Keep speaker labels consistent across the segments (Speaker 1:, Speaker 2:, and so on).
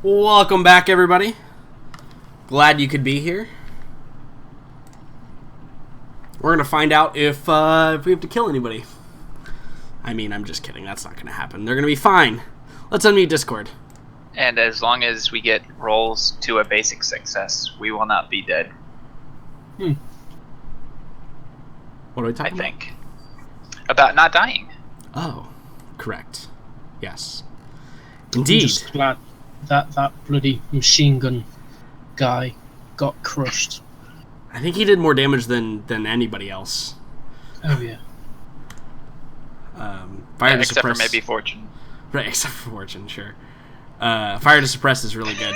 Speaker 1: Welcome back, everybody. Glad you could be here. We're gonna find out if we have to kill anybody. I mean, I'm just kidding. That's not gonna happen. They're gonna be fine. Let's unmute Discord.
Speaker 2: And as long as we get rolls to a basic success, we will not be dead.
Speaker 1: What are we talking
Speaker 2: I think. About not dying.
Speaker 1: Oh, correct. Yes. Indeed.
Speaker 3: I'm just glad that bloody machine gun guy got crushed.
Speaker 1: I think he did more damage than anybody else.
Speaker 3: Oh yeah.
Speaker 1: Fire to
Speaker 2: except
Speaker 1: suppress.
Speaker 2: for maybe Fortune.
Speaker 1: Right, except for Fortune, sure. Fire to suppress is really good.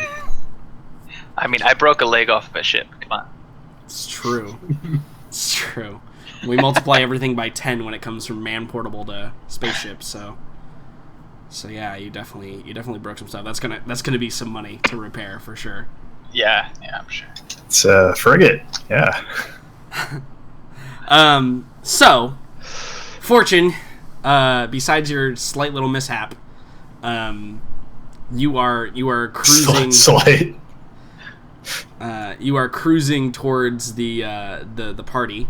Speaker 2: I mean, I broke a leg off of a ship. Come on.
Speaker 1: It's true. It's true. We multiply everything by 10 when it comes from man-portable to spaceships, so yeah, you definitely broke some stuff. That's gonna be some money to repair for sure.
Speaker 2: Yeah, I'm sure.
Speaker 4: It's a frigate, yeah.
Speaker 1: So, Fortune, besides your slight little mishap, you are cruising.
Speaker 4: Slight.
Speaker 1: You are cruising towards the party.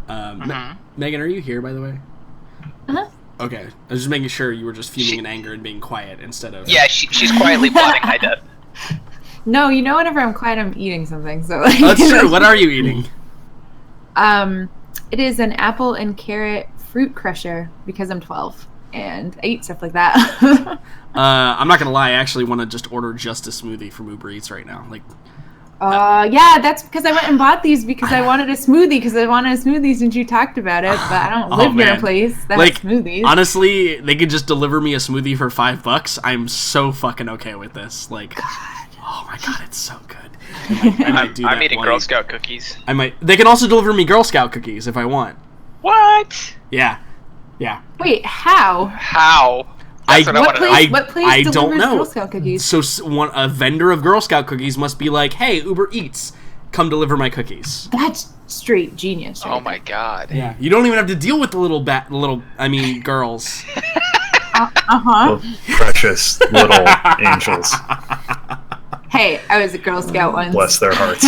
Speaker 1: Megan, are you here, by the way?
Speaker 5: Uh-huh.
Speaker 1: Okay, I was just making sure you were just fuming in anger and being quiet instead of...
Speaker 2: Yeah, she's quietly plotting my death.
Speaker 5: No, whenever I'm quiet, I'm eating something. So
Speaker 1: That's true. What are you eating?
Speaker 5: It is an apple and carrot fruit crusher because I'm 12 and I eat stuff like that.
Speaker 1: I'm not gonna lie. I actually want to just order just a smoothie from Uber Eats right now. Like,
Speaker 5: yeah, that's because I went and bought these because I wanted a smoothie since you talked about it, but I don't live near a place that has smoothies.
Speaker 1: Honestly, they could just deliver me a smoothie for $5. I'm so fucking okay with this. Like, oh my god, it's so good. I might do that.
Speaker 2: I'm eating Girl Scout cookies.
Speaker 1: They can also deliver me Girl Scout cookies if I want.
Speaker 2: What?
Speaker 1: Yeah.
Speaker 5: Wait, how?
Speaker 2: How? That's what I want to know.
Speaker 5: What place
Speaker 1: I
Speaker 5: delivers
Speaker 1: don't know.
Speaker 5: Girl Scout cookies?
Speaker 1: So a vendor of Girl Scout cookies must be like, "Hey, Uber Eats, come deliver my cookies."
Speaker 5: That's straight genius. Right
Speaker 2: Oh my god.
Speaker 1: Yeah, you don't even have to deal with the girls.
Speaker 5: Uh-huh.
Speaker 4: Precious little angels.
Speaker 5: Hey, I was a Girl Scout once.
Speaker 4: Bless their hearts.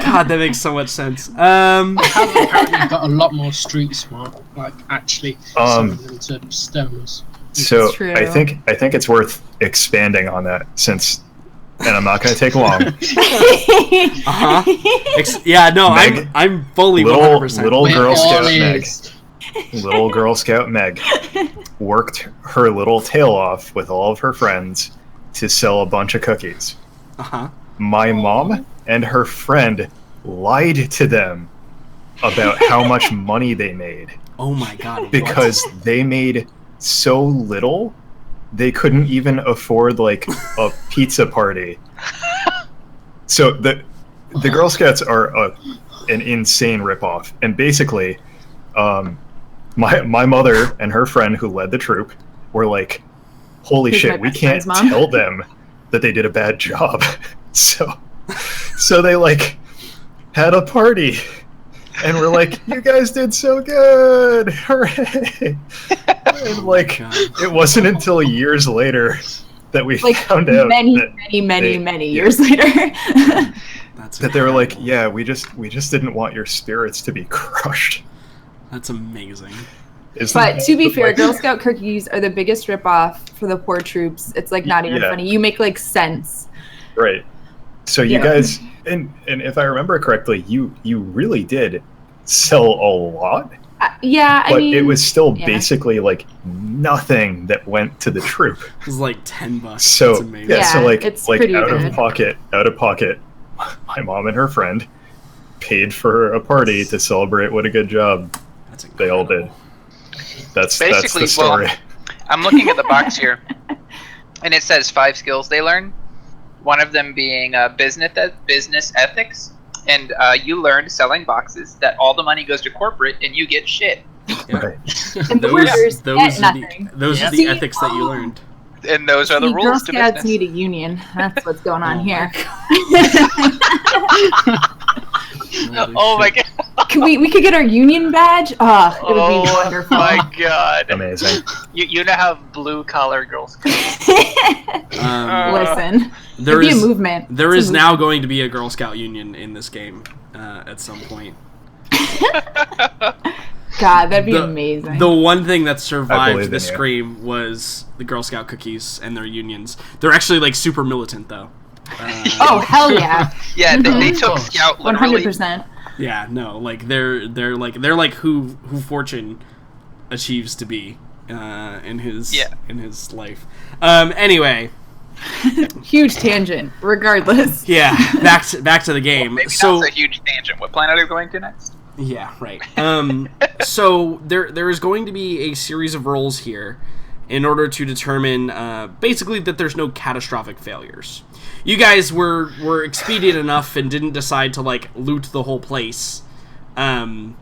Speaker 1: God, that makes so much sense.
Speaker 3: Apparently got a lot more street smart, like actually sending them to stoners.
Speaker 4: So
Speaker 5: true.
Speaker 4: I think it's worth expanding on that and I'm not going to take long.
Speaker 1: Yeah, no,
Speaker 4: Meg,
Speaker 1: I'm fully 100%.
Speaker 4: Little Girl Scout Meg.
Speaker 3: Is.
Speaker 4: Little Girl Scout Meg worked her little tail off with all of her friends to sell a bunch of cookies. My mom and her friend lied to them about how much money they made.
Speaker 1: Oh my god.
Speaker 4: Because they made so little, they couldn't even afford like a pizza party. So the Girl Scouts are an insane ripoff, and basically, my mother and her friend who led the troop were like, "Holy shit, we can't tell them that they did a bad job." So they like had a party. And we're like, "You guys did so good! Hooray!" And like, it wasn't until years later that we found out
Speaker 5: many years later
Speaker 4: that they were like, "Yeah, we just didn't want your spirits to be crushed."
Speaker 1: That's amazing.
Speaker 5: But to be fair, Girl Scout cookies are the biggest ripoff for the poor troops. It's like not even funny. You make like sense.
Speaker 4: Right. So you guys, and if I remember correctly, you really did sell a lot.
Speaker 5: Yeah,
Speaker 4: but I mean, it was still basically like nothing that went to the troop.
Speaker 1: It was like $10.
Speaker 4: So
Speaker 1: That's amazing.
Speaker 5: Yeah,
Speaker 4: so like
Speaker 5: it's
Speaker 4: out of pocket, my mom and her friend paid for a party to celebrate what a good job they all did. That's the story.
Speaker 2: Well, I'm looking at the box here, and it says 5 skills they learn. One of them being business ethics, and you learned selling boxes that all the money goes to corporate and you get shit.
Speaker 1: Yeah.
Speaker 4: Right.
Speaker 5: And
Speaker 1: those are the ethics that you learned.
Speaker 2: And those are the rules
Speaker 5: Girl
Speaker 2: to
Speaker 5: Scouts
Speaker 2: business.
Speaker 5: need a union. That's what's going on here.
Speaker 2: Oh my god.
Speaker 5: Come we could get our union badge. Oh, it would be wonderful.
Speaker 2: Oh my god.
Speaker 4: Amazing.
Speaker 2: You now have blue collar Girl Scouts.
Speaker 5: Listen,
Speaker 1: there
Speaker 5: it'd
Speaker 1: is
Speaker 5: be a movement.
Speaker 1: There is now going to be a Girl Scout union in this game at some point.
Speaker 5: God, that'd be amazing.
Speaker 1: The one thing that survived the Scream was the Girl Scout cookies and their unions. They're actually like super militant though.
Speaker 5: Oh hell yeah!
Speaker 2: Yeah, they took Scout literally.
Speaker 5: 100%.
Speaker 1: Yeah, no, like they're like who Fortune achieves to be in his life. Anyway.
Speaker 5: Huge tangent. Regardless.
Speaker 1: Yeah, back to the game.
Speaker 2: Maybe
Speaker 1: so
Speaker 2: that's a huge tangent. What planet are we going to next?
Speaker 1: Yeah, right. So there is going to be a series of rolls here in order to determine basically that there's no catastrophic failures. You guys were expedient enough and didn't decide to like loot the whole place. And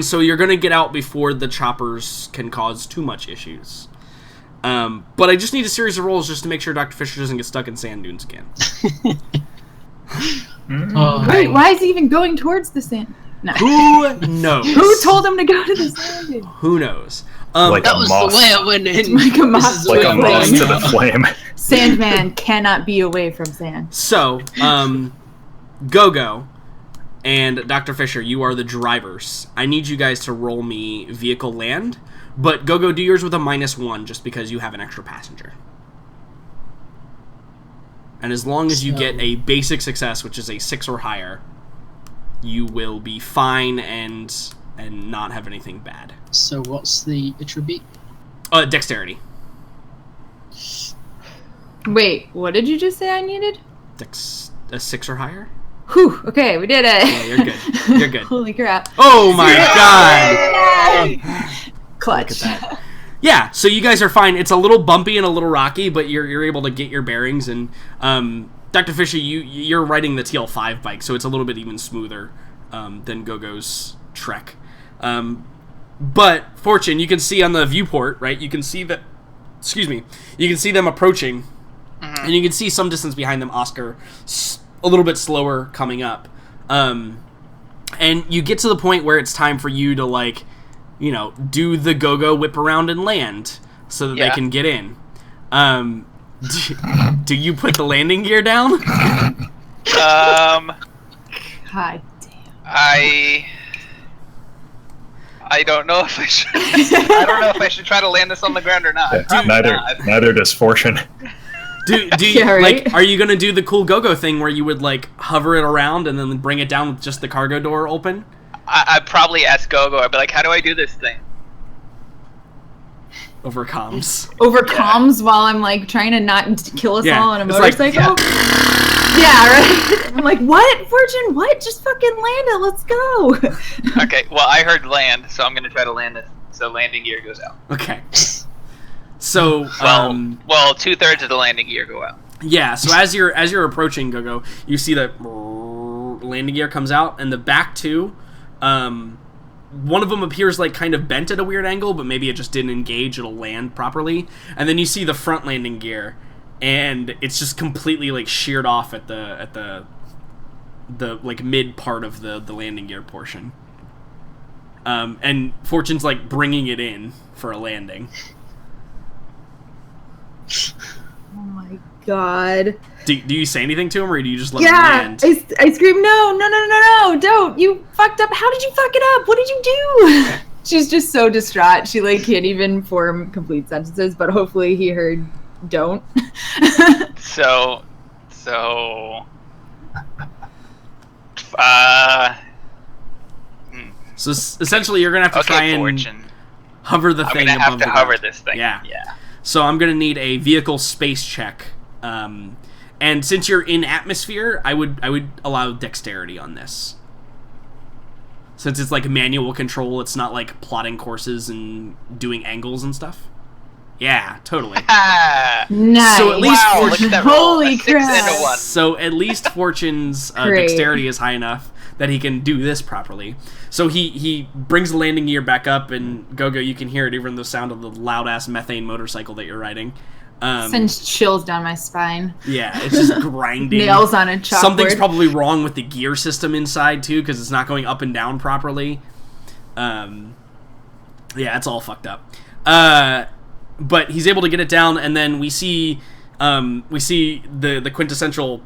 Speaker 1: so you're going to get out before the choppers can cause too much issues. But I just need a series of rolls just to make sure Dr. Fisher doesn't get stuck in sand dunes again.
Speaker 5: Wait, why is he even going towards the sand? No.
Speaker 1: Who knows?
Speaker 5: Who told him to go to the sand dune?
Speaker 1: Who knows?
Speaker 4: Like
Speaker 3: that was the way I went in. Like a moth
Speaker 4: to the flame.
Speaker 5: Sandman cannot be away from sand.
Speaker 1: So, Go-Go and Dr. Fisher, you are the drivers. I need you guys to roll me vehicle land, but Go-Go, do yours with a -1 just because you have an extra passenger. And as long as you get a basic success, which is a 6 or higher, you will be fine and not have anything bad.
Speaker 3: So what's the attribute?
Speaker 1: Dexterity.
Speaker 5: Wait, what did you just say I needed?
Speaker 1: A 6 or higher?
Speaker 5: Whew, okay, we did it.
Speaker 1: Yeah, you're good. You're good.
Speaker 5: Holy crap.
Speaker 1: Oh my god!
Speaker 5: Clutch.
Speaker 1: Look at that. Yeah, so you guys are fine. It's a little bumpy and a little rocky, but you're able to get your bearings. And Dr. Fisher, you're riding the TL5 bike, so it's a little bit even smoother than Go-Go's trek. But Fortune, you can see on the viewport, right? You can see that. Excuse me. You can see them approaching, and you can see some distance behind them. Oscar, a little bit slower coming up, and you get to the point where it's time for you to like. Do the Go-Go whip around and land so that they can get in. Do you put the landing gear down?
Speaker 5: God damn.
Speaker 2: I don't know if I should. I don't know if I should try to land this on the ground or not.
Speaker 4: Neither does Fortune.
Speaker 1: Do you, like? Are you gonna do the cool Go-Go thing where you would like hover it around and then bring it down with just the cargo door open?
Speaker 2: I'd probably ask Go-Go. I'd be like, how do I do this thing?
Speaker 1: Over comms.
Speaker 5: Over comms while I'm like trying to not kill us all on a motorcycle?
Speaker 1: Like,
Speaker 5: yeah, right? I'm like, what? Fortune, what? Just fucking land it. Let's go.
Speaker 2: Okay, well, I heard land, so I'm going to try to land it. So landing gear goes out.
Speaker 1: Okay. So,
Speaker 2: well, 2/3 of the landing gear go out.
Speaker 1: Yeah, so as you're approaching Go-Go, you see that landing gear comes out, and the back two... one of them appears like kind of bent at a weird angle, but maybe it just didn't engage, it'll land properly. And then you see the front landing gear, and it's just completely like sheared off at the like mid part of the landing gear portion. And Fortune's like bringing it in for a landing.
Speaker 5: Oh my god.
Speaker 1: Do you say anything to him, or do you just let him land?
Speaker 5: I scream, no, don't. You fucked up. How did you fuck it up? What did you do? She's just so distraught. She like can't even form complete sentences, but hopefully he heard don't.
Speaker 2: So
Speaker 1: essentially you're going to have to try and hover the thing above the ground.
Speaker 2: I'm going to have to hover this thing.
Speaker 1: Yeah. So I'm going to need a vehicle space check. And since you're in atmosphere, I would allow dexterity on this. Since it's like manual control, it's not like plotting courses and doing angles and stuff. Yeah, totally.
Speaker 5: Nice.
Speaker 1: So at least
Speaker 5: Holy crap.
Speaker 1: So at least Fortune's dexterity is high enough that he can do this properly. So he brings the landing gear back up, and Go-Go, you can hear it even the sound of the loud-ass methane motorcycle that you're riding.
Speaker 5: Sends chills down my spine.
Speaker 1: Yeah, it's just grinding.
Speaker 5: Nails on a chalkboard.
Speaker 1: Something's probably wrong with the gear system inside, too, because it's not going up and down properly. Yeah, it's all fucked up. But he's able to get it down, and then we see the quintessential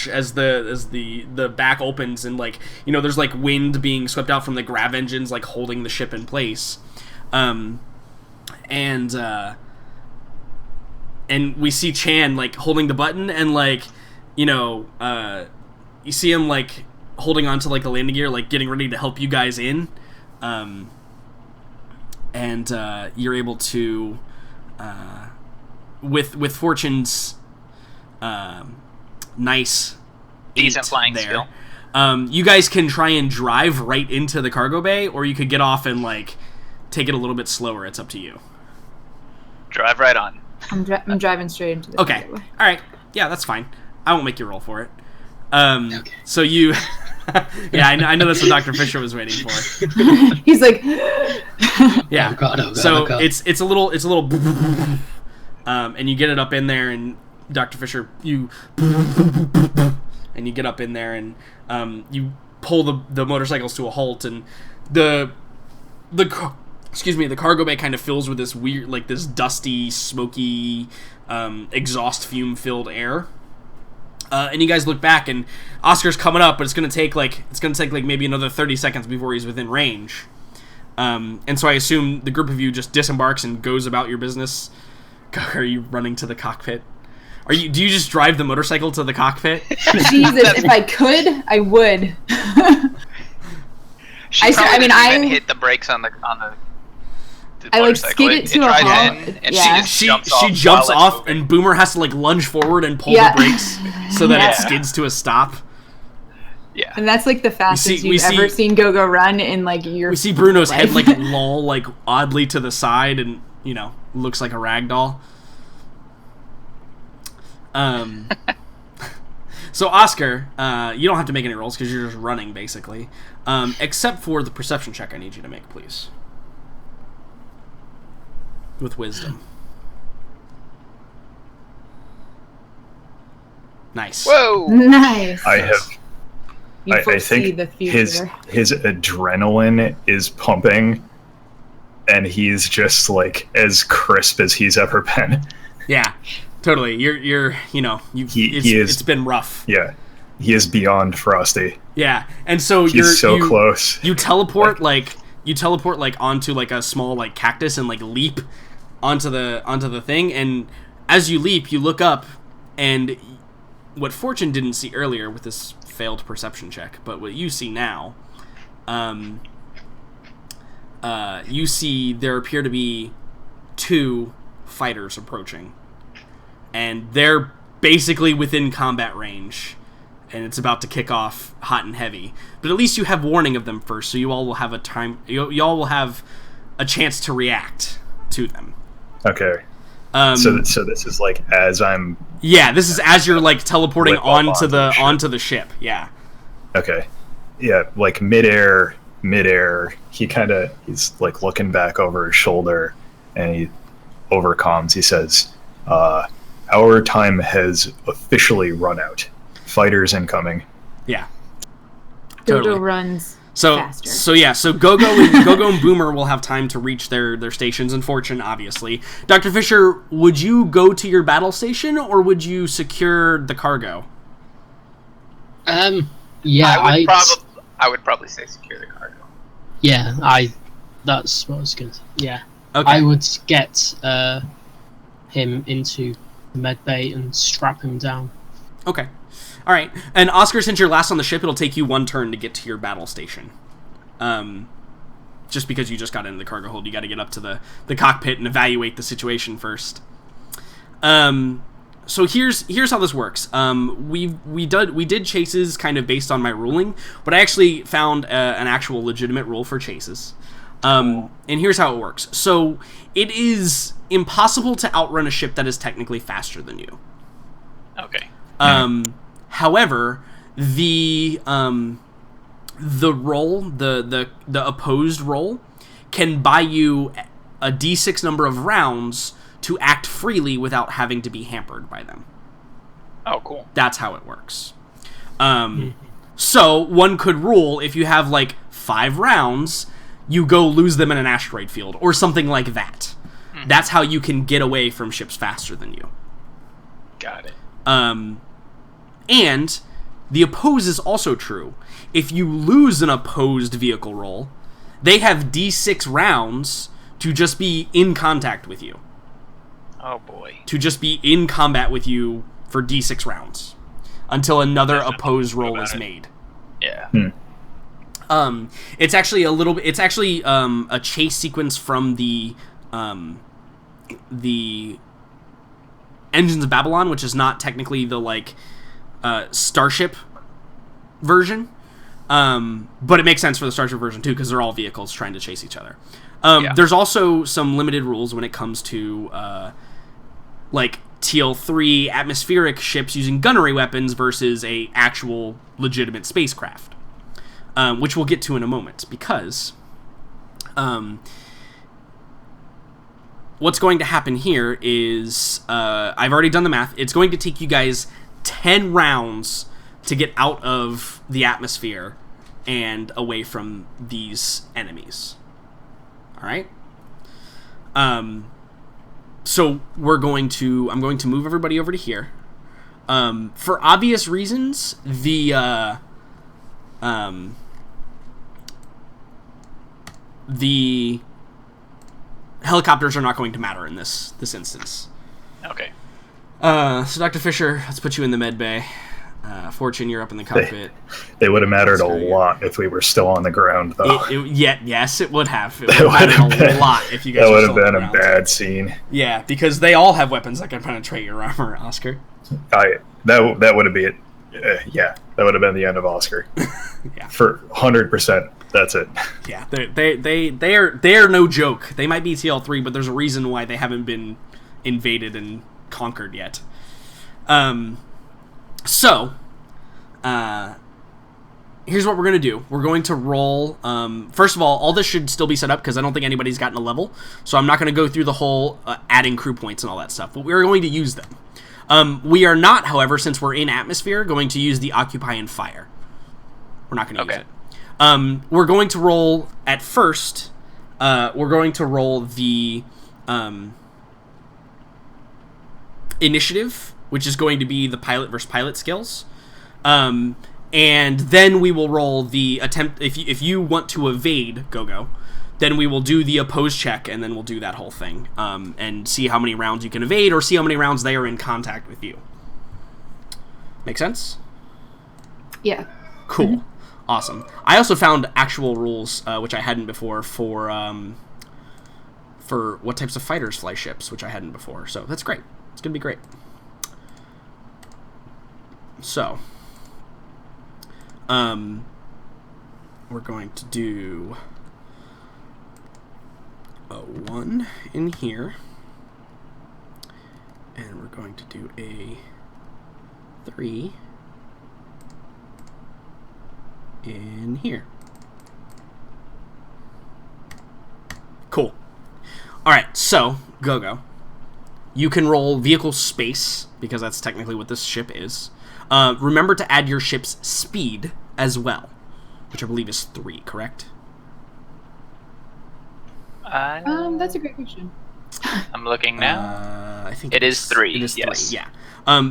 Speaker 1: as the back opens, and like, you know, there's like wind being swept out from the grav engines, like holding the ship in place, and we see Chan like holding the button, and like, you know, you see him like holding on to like the landing gear, like getting ready to help you guys in, and you're able to with Fortune's nice
Speaker 2: decent flying
Speaker 1: there.
Speaker 2: skill.
Speaker 1: You guys can try and drive right into the cargo bay, or you could get off and like take it a little bit slower. It's up to you.
Speaker 2: Drive right on.
Speaker 5: I'm driving straight into the
Speaker 1: Okay.
Speaker 5: cargo bay.
Speaker 1: All right. Yeah, that's fine. I won't make you roll for it.
Speaker 3: Okay.
Speaker 1: So you, yeah, I know that's what Dr. Fisher was waiting for.
Speaker 5: He's like,
Speaker 1: Yeah.
Speaker 3: Oh God.
Speaker 1: So
Speaker 3: Oh God.
Speaker 1: it's a little, and you get it up in there, and Dr. Fisher, and you get up in there, and you pull the motorcycles to a halt, and the cargo bay kind of fills with this weird, like this dusty, smoky, exhaust fume filled air. And you guys look back, and Oscar's coming up, but it's gonna take like maybe another 30 seconds before he's within range. And so I assume the group of you just disembarks and goes about your business. Are you running to the cockpit? Do you just drive the motorcycle to the cockpit?
Speaker 5: Jesus, if I could, I would.
Speaker 2: I hit the brakes on the
Speaker 5: I like
Speaker 2: motorcycle.
Speaker 5: skid it to a
Speaker 2: drives
Speaker 5: halt.
Speaker 2: in, and
Speaker 5: Yeah.
Speaker 2: she
Speaker 1: She
Speaker 2: just
Speaker 1: jumps
Speaker 2: while it's
Speaker 1: off,
Speaker 2: moving.
Speaker 1: and Boomer has to like lunge forward and pull
Speaker 5: Yeah.
Speaker 1: the brakes so that
Speaker 2: Yeah.
Speaker 1: it skids to a stop.
Speaker 2: Yeah.
Speaker 5: And that's like the fastest
Speaker 1: we
Speaker 5: you've
Speaker 1: see-
Speaker 5: ever seen Go-Go run in like your
Speaker 1: We see Bruno's head
Speaker 5: life.
Speaker 1: like loll like oddly to the side, and you know, looks like a rag doll. So Oscar, you don't have to make any rolls because you're just running basically, except for the perception check. I need you to make, please, with wisdom. Nice.
Speaker 2: Whoa!
Speaker 5: Nice.
Speaker 4: I
Speaker 5: You foresee
Speaker 4: think
Speaker 5: the future.
Speaker 4: his adrenaline is pumping, and he's just like as crisp as he's ever been.
Speaker 1: Yeah, totally. You're you know, it's been rough.
Speaker 4: Yeah, he is beyond frosty.
Speaker 1: Yeah, and so
Speaker 4: He's
Speaker 1: you
Speaker 4: close.
Speaker 1: You teleport like onto like a small like cactus and like leap onto the thing, and as you leap, you look up, and what Fortune didn't see earlier with this failed perception check, but what you see now, you see there appear to be 2 fighters approaching, and they're basically within combat range, and it's about to kick off hot and heavy. But at least you have warning of them first, so you all will have you all will have a chance to react to them.
Speaker 4: Okay. So this is like as I'm.
Speaker 1: Yeah, this is as you're like teleporting
Speaker 4: Whip up
Speaker 1: onto the ship. Yeah.
Speaker 4: Okay. Yeah, like midair. He's like looking back over his shoulder, and he overcomes. He says, "Our time has officially run out. Fighters incoming."
Speaker 1: Yeah.
Speaker 5: Dodo
Speaker 1: Totally.
Speaker 5: runs
Speaker 1: So
Speaker 5: faster.
Speaker 1: so Go-Go and Boomer will have time to reach their stations, and Fortune, obviously. Dr. Fisher, would you go to your battle station, or would you secure the cargo?
Speaker 3: Yeah,
Speaker 2: I would probably say secure the cargo.
Speaker 3: Yeah, that's what I was going to. Yeah,
Speaker 1: Okay.
Speaker 3: I would get him into the med bay and strap him down.
Speaker 1: Okay. All right. And Oscar, since you're last on the ship, it'll take you 1 turn to get to your battle station. Just because you just got into the cargo hold, you got to get up to the cockpit and evaluate the situation first. So here's how this works. We did chases kind of based on my ruling, but I actually found an actual legitimate rule for chases. And here's how it works. So it is impossible to outrun a ship that is technically faster than you.
Speaker 2: Okay.
Speaker 1: However, the roll, the opposed roll, can buy you a D6 number of rounds to act freely without having to be hampered by them.
Speaker 2: Oh, cool.
Speaker 1: That's how it works. So one could rule, if you have like 5 rounds, you go lose them in an asteroid field or something like that. That's how you can get away from ships faster than you.
Speaker 2: Got it.
Speaker 1: And the oppose is also true. If you lose an opposed vehicle roll, they have D6 rounds to just be in contact with you.
Speaker 2: Oh boy.
Speaker 1: To just be in combat with you for D6 rounds until another opposed roll is made.
Speaker 2: Yeah.
Speaker 1: It's actually a little bit. It's actually a chase sequence from the Engines of Babylon, which is not technically the like Starship version, but it makes sense for the Starship version too because they're all vehicles trying to chase each other. There's also some limited rules when it comes to like TL3 atmospheric ships using gunnery weapons versus a actual legitimate spacecraft, which we'll get to in a moment because what's going to happen here is I've already done the math. It's going to take you guys 10 rounds to get out of the atmosphere and away from these enemies. All right? So I'm going to move everybody over to here. For obvious reasons, the helicopters are not going to matter in this instance.
Speaker 2: Okay.
Speaker 1: So Dr. Fisher, let's put you in the med bay. Fortune, you're up in the cockpit.
Speaker 4: They would have mattered a lot if we were still on the ground, though.
Speaker 1: Yes, it would have. It would have mattered a lot if you guys
Speaker 4: that
Speaker 1: were
Speaker 4: would
Speaker 1: still
Speaker 4: have
Speaker 1: on
Speaker 4: been
Speaker 1: the
Speaker 4: a
Speaker 1: ground.
Speaker 4: bad scene.
Speaker 1: Yeah, because they all have weapons that can penetrate your armor, Oscar.
Speaker 4: That would have been that would have been the end of Oscar.
Speaker 1: Yeah.
Speaker 4: For 100%. That's it.
Speaker 1: Yeah, they are no joke. They might be TL3, but there's a reason why they haven't been invaded and conquered yet. So, here's what we're going to do. We're going to roll... first of all this should still be set up because I don't think anybody's gotten a level. So I'm not going to go through the whole adding crew points and all that stuff. But we're going to use them. We are not, however, since we're in atmosphere, going to use the Occupy and Fire. We're not going to use it. We're going to roll... At first, we're going to roll the initiative, which is going to be the pilot versus pilot skills. And then we will roll the attempt. If you want to evade, go, then we will do the oppose check, and then we'll do that whole thing, and see how many rounds you can evade, or see how many rounds they are in contact with you. Make sense?
Speaker 5: Yeah.
Speaker 1: Cool.
Speaker 5: Mm-hmm.
Speaker 1: Awesome. I also found actual rules, which I hadn't before, for what types of fighters fly ships, which I hadn't before. So that's great. It's going to be great. So, we're going to do a 1 in here, and we're going to do a 3 in here. Cool. Alright, so, go. You can roll vehicle space, because that's technically what this ship is. Remember to add your ship's speed as well, which I believe is 3, correct?
Speaker 5: That's a great question.
Speaker 2: I'm looking now.
Speaker 1: I think
Speaker 2: it is 3.
Speaker 1: It is 3,
Speaker 2: yes.
Speaker 1: yeah.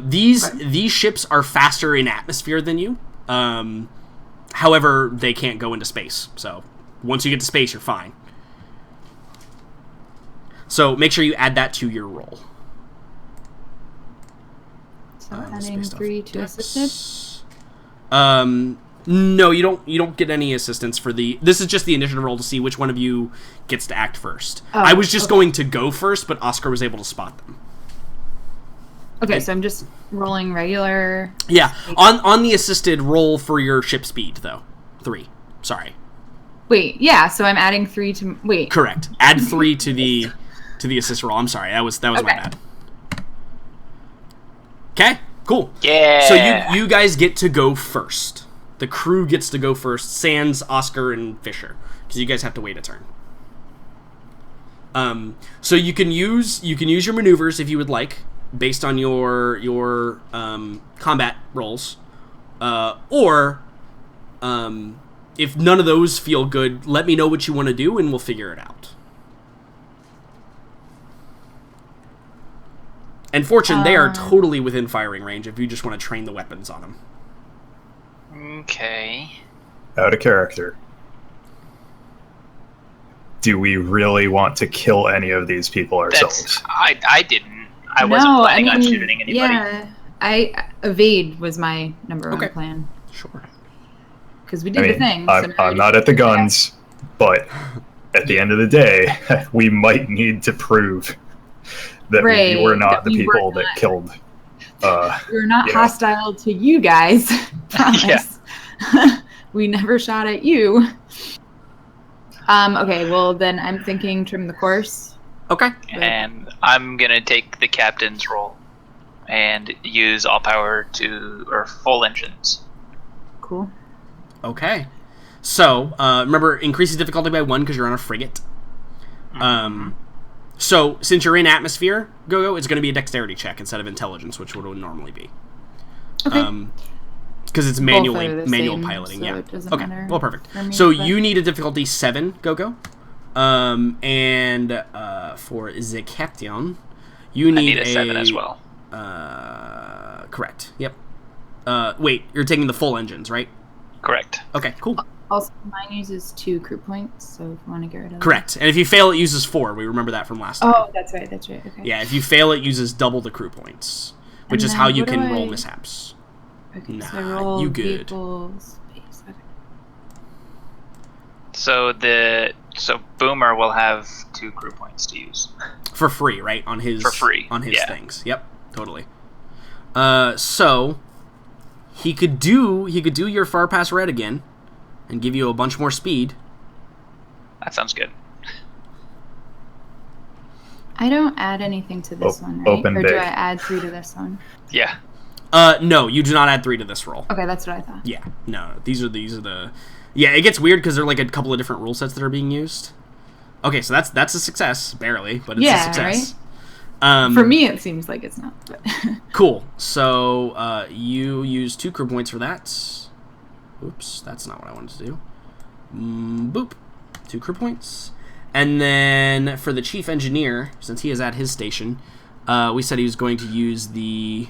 Speaker 1: These ships are faster in atmosphere than you. However, they can't go into space. So once you get to space, you're fine. So make sure you add that to your roll.
Speaker 5: So adding 3 to assisted.
Speaker 1: No, you don't get any assistance for the... This is just the initiative roll to see which one of you gets to act first.
Speaker 5: Oh,
Speaker 1: I was just going to go first, but Oscar was able to spot them.
Speaker 5: Okay, so I'm just rolling regular...
Speaker 1: Yeah, on the assisted, roll for your ship speed, though. 3. Sorry.
Speaker 5: Wait, yeah, so I'm adding 3 to... Wait.
Speaker 1: Correct. Add 3 to the assist roll. I'm sorry, that was my bad. Okay, cool.
Speaker 2: Yeah.
Speaker 1: So you guys get to go first. The crew gets to go first, sans Oscar and Fisher, because you guys have to wait a turn. So you can use your maneuvers if you would like, based on your combat rolls, or if none of those feel good, let me know what you want to do and we'll figure it out. And Fortune, they are totally within firing range if you just want to train the weapons on them.
Speaker 2: Okay.
Speaker 4: Out of character. Do we really want to kill any of these people ourselves?
Speaker 2: I didn't. I wasn't planning on shooting anybody.
Speaker 5: Yeah, evade was my number one plan.
Speaker 1: Sure.
Speaker 5: Because we did the thing.
Speaker 4: I'm not at the guns, but at the end of the day, we might need to prove that we were not the people that killed.
Speaker 5: We're not hostile to you guys. Promise. We never shot at you. Okay, well then I'm thinking trim the course.
Speaker 1: Okay.
Speaker 2: And I'm gonna take the captain's role and use all power or full engines.
Speaker 5: Cool.
Speaker 1: Okay. So, remember, increases difficulty by 1 because you're on a frigate. So, since you're in atmosphere, Go-Go, it's going to be a dexterity check instead of intelligence, which would normally be.
Speaker 5: Okay.
Speaker 1: Because it's manual
Speaker 5: same,
Speaker 1: piloting,
Speaker 5: so
Speaker 1: yeah.
Speaker 5: it doesn't
Speaker 1: Okay,
Speaker 5: matter
Speaker 1: well, perfect.
Speaker 5: for me,
Speaker 1: So
Speaker 5: but-
Speaker 1: you need a difficulty 7, Go-Go. And for the captain, you need
Speaker 2: I need a 7 as well.
Speaker 1: Correct, yep. Wait, you're taking the full engines, right?
Speaker 2: Correct.
Speaker 1: Okay, cool.
Speaker 5: Also, mine uses 2 crew points, so if you want to get rid of
Speaker 1: Correct. And if you fail, it uses 4. We remember that from last time.
Speaker 5: Oh, that's right. Okay.
Speaker 1: Yeah, if you fail, it uses double the crew points, which
Speaker 5: And
Speaker 1: is how
Speaker 5: then
Speaker 1: you
Speaker 5: what
Speaker 1: can
Speaker 5: do
Speaker 1: roll
Speaker 5: I-
Speaker 1: mishaps.
Speaker 5: Okay, so I
Speaker 1: Nah,
Speaker 5: roll
Speaker 1: you good.
Speaker 5: vehicles, space. Okay.
Speaker 2: So Boomer will have 2 crew points to use.
Speaker 1: For free, right? On his
Speaker 2: yeah.
Speaker 1: things. Yep, totally. So he could do your far past red again and give you a bunch more speed.
Speaker 2: That sounds good.
Speaker 5: I don't add anything to this one, right?
Speaker 4: Open
Speaker 5: Or
Speaker 4: big.
Speaker 5: do I add 3 to this one?
Speaker 2: Yeah.
Speaker 1: No, you do not add 3 to this roll.
Speaker 5: Okay, that's what I thought.
Speaker 1: Yeah, no, these are the. Yeah, it gets weird because there are like a couple of different rule sets that are being used. Okay, so that's a success, barely, but it's a success.
Speaker 5: Right? For me, it seems like it's not. But
Speaker 1: Cool. So you use 2 crew points for that. Oops, that's not what I wanted to do. Boop. 2 crew points. And then for the chief engineer, since he is at his station, we said he was going to use the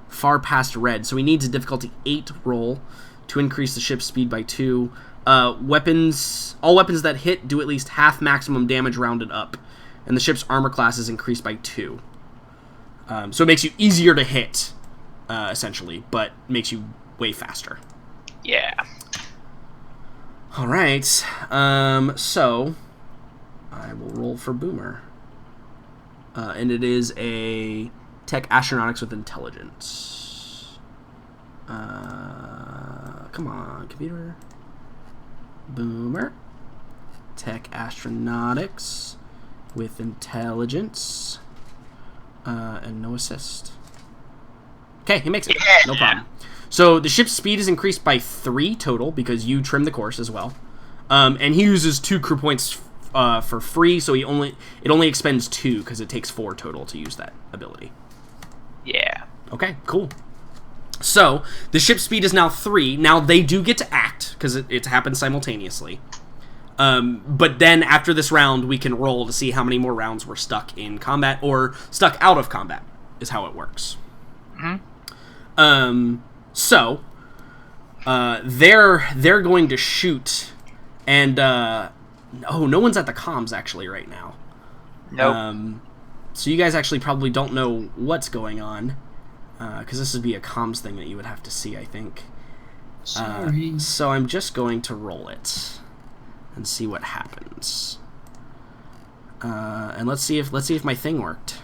Speaker 1: far past red. So he needs a difficulty 8 roll to increase the ship's speed by 2. All weapons that hit do at least half maximum damage rounded up. And the ship's armor class is increased by 2. So it makes you easier to hit, essentially, but makes you way faster.
Speaker 2: Yeah.
Speaker 1: All right. So I will roll for Boomer. And it is a tech astronautics with intelligence. Come on, computer. Boomer. Tech astronautics with intelligence. And no assist. Okay, he makes it.
Speaker 2: Yeah.
Speaker 1: No problem. So the ship's speed is increased by 3 total because you trim the course as well. And he uses 2 crew points for free, so it only expends 2 because it takes 4 total to use that ability.
Speaker 2: Yeah.
Speaker 1: Okay, cool. So the ship's speed is now 3. Now they do get to act because it happens simultaneously. But then after this round, we can roll to see how many more rounds we're stuck in combat or stuck out of combat is how it works.
Speaker 2: Mm-hmm.
Speaker 1: So they're going to shoot, and no one's at the comms actually right now.
Speaker 2: Nope.
Speaker 1: So you guys actually probably don't know what's going on, because this would be a comms thing that you would have to see, I think.
Speaker 3: Sorry.
Speaker 1: So I'm just going to roll it and see what happens. And let's see if my thing worked.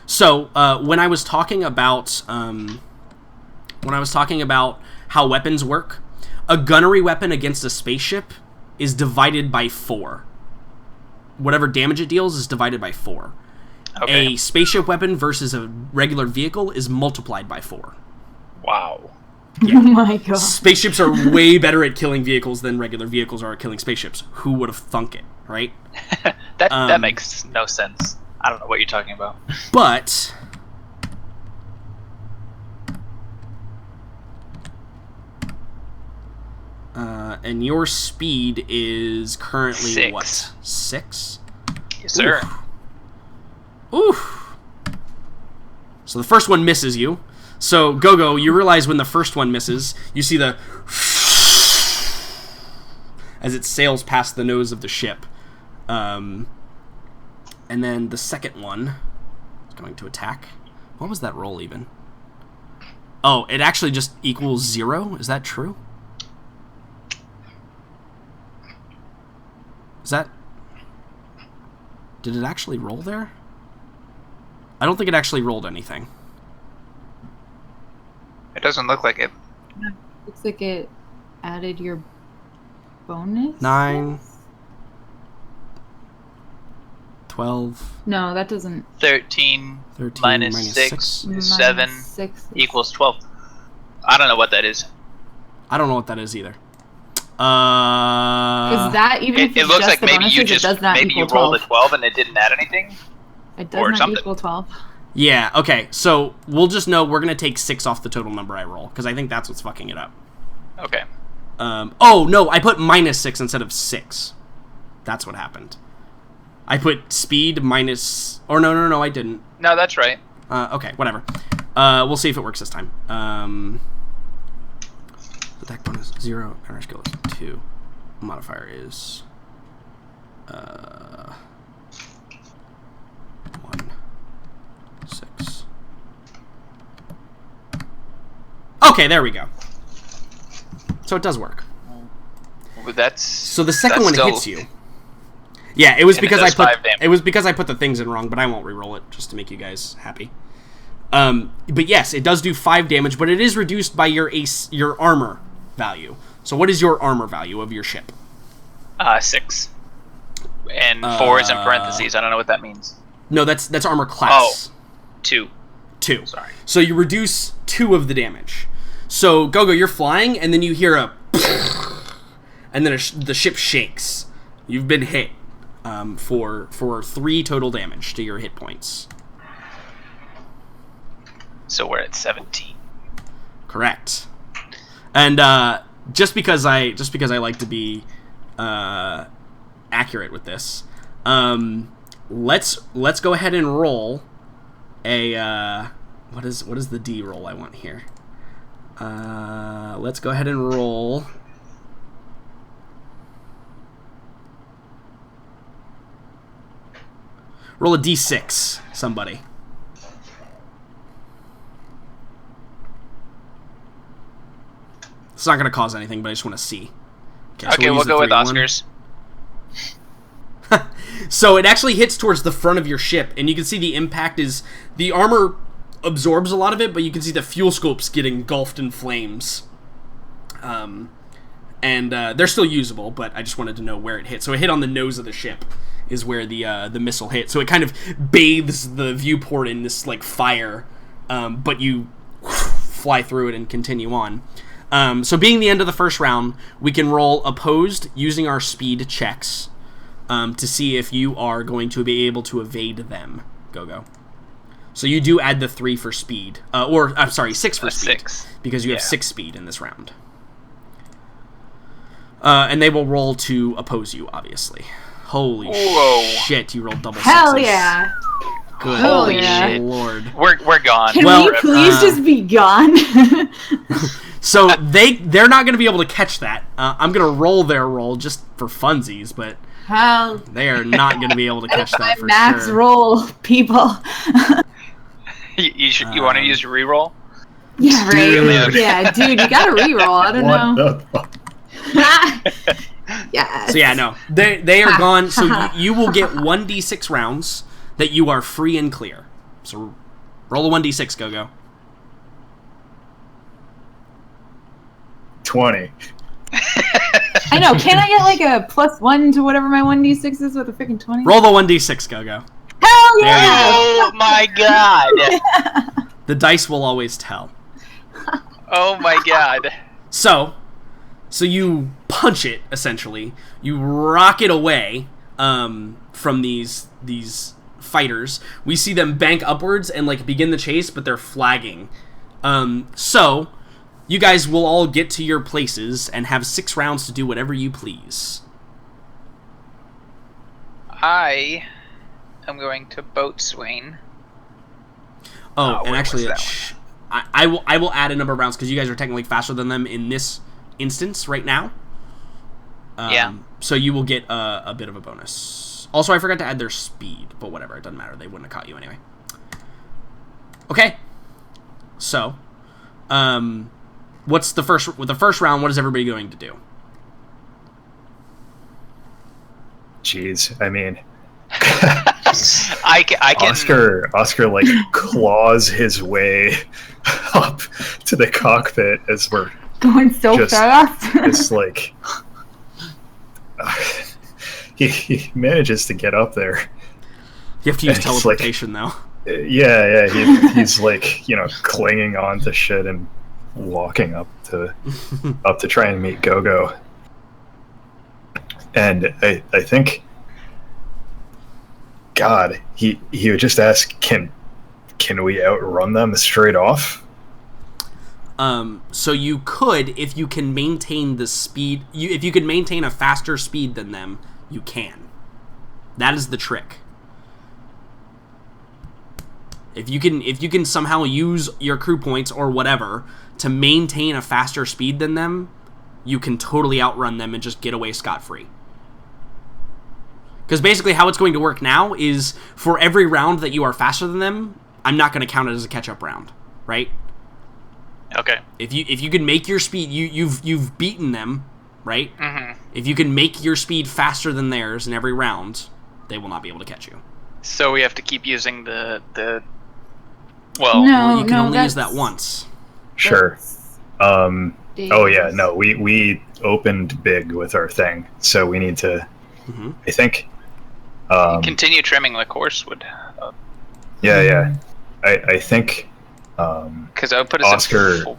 Speaker 1: So when I was talking about how weapons work, a gunnery weapon against a spaceship is divided by 4. Whatever damage it deals is divided by 4.
Speaker 2: Okay.
Speaker 1: A spaceship weapon versus a regular vehicle is multiplied by 4.
Speaker 2: Wow.
Speaker 1: Yeah.
Speaker 5: Oh my god.
Speaker 1: Spaceships are way better at killing vehicles than regular vehicles are at killing spaceships. Who would have thunk it, right?
Speaker 2: that makes no sense. I don't know what you're talking about.
Speaker 1: But and your speed is currently
Speaker 2: 6.
Speaker 1: what? 6?
Speaker 2: Yes, sir.
Speaker 1: Oof. So the first one misses you. So, Go-Go, you realize when the first one misses, you see the as it sails past the nose of the ship. And then the second one is going to attack. What was that roll even? Oh, it actually just equals 0? Is that true? Is that... Did it actually roll there? I don't think it actually rolled anything.
Speaker 2: It doesn't look like it.
Speaker 5: Looks like it added your bonus.
Speaker 1: 9, 12.
Speaker 5: No, that doesn't.
Speaker 2: 13 minus 6 is 7
Speaker 5: 6
Speaker 2: equals 12. I don't know what that is.
Speaker 1: I don't know what that is either.
Speaker 5: Because that, even if
Speaker 2: It
Speaker 5: it's
Speaker 2: looks
Speaker 5: just
Speaker 2: like
Speaker 5: the
Speaker 2: maybe
Speaker 5: bonuses,
Speaker 2: you
Speaker 5: it
Speaker 2: just
Speaker 5: does not
Speaker 2: maybe you
Speaker 5: equal
Speaker 2: rolled
Speaker 5: 12.
Speaker 2: a 12 and it didn't add anything.
Speaker 5: It
Speaker 2: or
Speaker 5: does not
Speaker 2: something.
Speaker 5: equal 12.
Speaker 1: Yeah, okay, so we'll just know we're going to take 6 off the total number I roll, because I think that's what's fucking it up.
Speaker 2: Okay.
Speaker 1: Oh, no, I put minus 6 instead of 6. That's what happened. I put speed minus... Or no, I didn't.
Speaker 2: No, that's right.
Speaker 1: Okay, whatever. We'll see if it works this time. Attack bonus 0, average skill is 2. Modifier is... 1, 6. Okay, there we go. So it does work.
Speaker 2: Well, that's
Speaker 1: So the second
Speaker 2: that's
Speaker 1: one
Speaker 2: still-
Speaker 1: hits you. Yeah, it was
Speaker 2: And it
Speaker 1: because I
Speaker 2: does
Speaker 1: put
Speaker 2: 5 damage.
Speaker 1: it was because I put the things in wrong, but I won't re-roll it just to make you guys happy. But yes, it does do 5 damage, but it is reduced by your armor value. So what is your armor value of your ship?
Speaker 2: 6. And 4 is in parentheses. I don't know what that means.
Speaker 1: No, that's armor class.
Speaker 2: 2.
Speaker 1: 2.
Speaker 2: Sorry.
Speaker 1: So you reduce 2 of the damage. So Go-Go, you're flying, and then you hear a and then the ship shakes. You've been hit for 3 total damage to your hit points.
Speaker 2: So we're at 17.
Speaker 1: Correct. And just because I like to be accurate with this, let's go ahead and roll a what is the D roll I want here? Let's go ahead and roll. Roll a D6, somebody. It's not going to cause anything, but I just want to see.
Speaker 2: Okay, we'll go with Oscars.
Speaker 1: So it actually hits towards the front of your ship, and you can see the impact is... The armor absorbs a lot of it, but you can see the fuel scopes get engulfed in flames. And they're still usable, but I just wanted to know where it hit. So it hit on the nose of the ship, is where the missile hit. So it kind of bathes the viewport in this like fire, but you fly through it and continue on. So being the end of the first round, we can roll opposed using our speed checks to see if you are going to be able to evade them. Go. So you do add the 3 for speed, or I'm sorry, 6 for speed,
Speaker 2: 6.
Speaker 1: because you have 6 speed in this round. And they will roll to oppose you, obviously. Holy shit! You rolled double 6s.
Speaker 5: Hell yeah!
Speaker 1: Good
Speaker 2: Holy
Speaker 5: shit.
Speaker 1: lord.
Speaker 2: We're gone.
Speaker 5: Can
Speaker 1: Well,
Speaker 5: we please just be gone?
Speaker 1: So they're not going to be able to catch that. I'm going to roll their roll just for funsies, but
Speaker 5: Hell,
Speaker 1: they are not going to be able to catch
Speaker 5: my
Speaker 1: that for
Speaker 5: max
Speaker 1: sure.
Speaker 5: roll, people.
Speaker 2: You want to use your reroll?
Speaker 5: Yeah, right.
Speaker 2: Dude.
Speaker 5: Yeah, dude, you gotta reroll. I don't
Speaker 4: What
Speaker 5: know.
Speaker 4: the fuck?
Speaker 5: Yeah.
Speaker 1: So yeah, no, they are gone. So you will get 1d6 rounds that you are free and clear. So roll a 1d6, Go.
Speaker 4: 20.
Speaker 5: I know. Can't I get like a +1 to whatever my 1d6 is with a freaking 20?
Speaker 1: Roll the 1d6, Go.
Speaker 5: Hell
Speaker 1: There you
Speaker 5: yeah!
Speaker 2: Oh my god!
Speaker 1: The dice will always tell.
Speaker 2: Oh my god.
Speaker 1: So you punch it, essentially. You rock it away from these fighters. We see them bank upwards and like begin the chase, but they're flagging. So you guys will all get to your places and have 6 rounds to do whatever you please.
Speaker 2: I am going to boatswain.
Speaker 1: Oh, and
Speaker 2: where
Speaker 1: actually,
Speaker 2: was
Speaker 1: I will add a number of rounds because you guys are technically faster than them in this instance right now.
Speaker 2: Yeah.
Speaker 1: So you will get a bit of a bonus. Also, I forgot to add their speed, but whatever, it doesn't matter. They wouldn't have caught you anyway. Okay. So, what's the first round? What is everybody going to do?
Speaker 4: Jeez, I mean,
Speaker 2: I can.
Speaker 4: Oscar like claws his way up to the cockpit as we're
Speaker 5: Going so fast.
Speaker 4: It's like he manages to get up there.
Speaker 1: You have to use
Speaker 4: And it's
Speaker 1: teleportation, though.
Speaker 4: Yeah. He's like clinging on to shit and walking up to try and meet Gogo. And I think, God, he would just ask, can we outrun them straight off?
Speaker 1: So you could, if you can maintain the speed. If you can maintain a faster speed than them, you can. That is the trick. If you can somehow use your crew points or whatever to maintain a faster speed than them, you can totally outrun them and just get away scot-free. Because basically how it's going to work now is for every round that you are faster than them, I'm not going to count it as a catch-up round, right?
Speaker 2: Okay.
Speaker 1: If you can make your speed, you've beaten them, right?
Speaker 2: Mm-hmm.
Speaker 1: If you can make your speed faster than theirs in every round, they will not be able to catch you.
Speaker 2: So we have to keep using the
Speaker 5: No.
Speaker 1: Well, you can only use that once.
Speaker 4: Sure. Oh yeah, no, we opened big with our thing, so we need to.
Speaker 1: Mm-hmm.
Speaker 4: I think.
Speaker 2: Continue trimming the course would.
Speaker 4: Yeah. I think.
Speaker 2: Because I would put us
Speaker 4: Oscar.
Speaker 2: at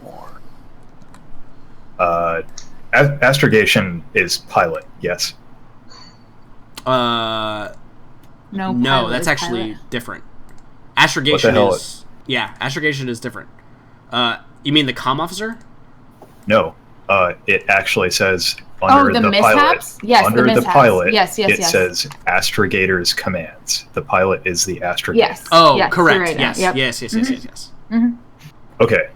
Speaker 2: 4.
Speaker 4: Astrogation is pilot. Yes.
Speaker 1: No, that's actually different. Astrogation
Speaker 4: What the hell
Speaker 1: is astrogation is different. You mean the comm officer?
Speaker 4: No. It actually says under
Speaker 5: the
Speaker 4: the
Speaker 5: mishaps?
Speaker 4: pilot.
Speaker 5: Yes,
Speaker 4: under
Speaker 5: the
Speaker 4: the
Speaker 5: mishaps.
Speaker 4: pilot.
Speaker 5: Yes.
Speaker 4: It says astrogator's commands. The pilot is the astrogator.
Speaker 5: Yes.
Speaker 1: Oh,
Speaker 5: yes,
Speaker 1: correct.
Speaker 5: right
Speaker 1: Yes.
Speaker 5: Yep.
Speaker 1: Yes.
Speaker 5: Mm-hmm.
Speaker 4: Okay.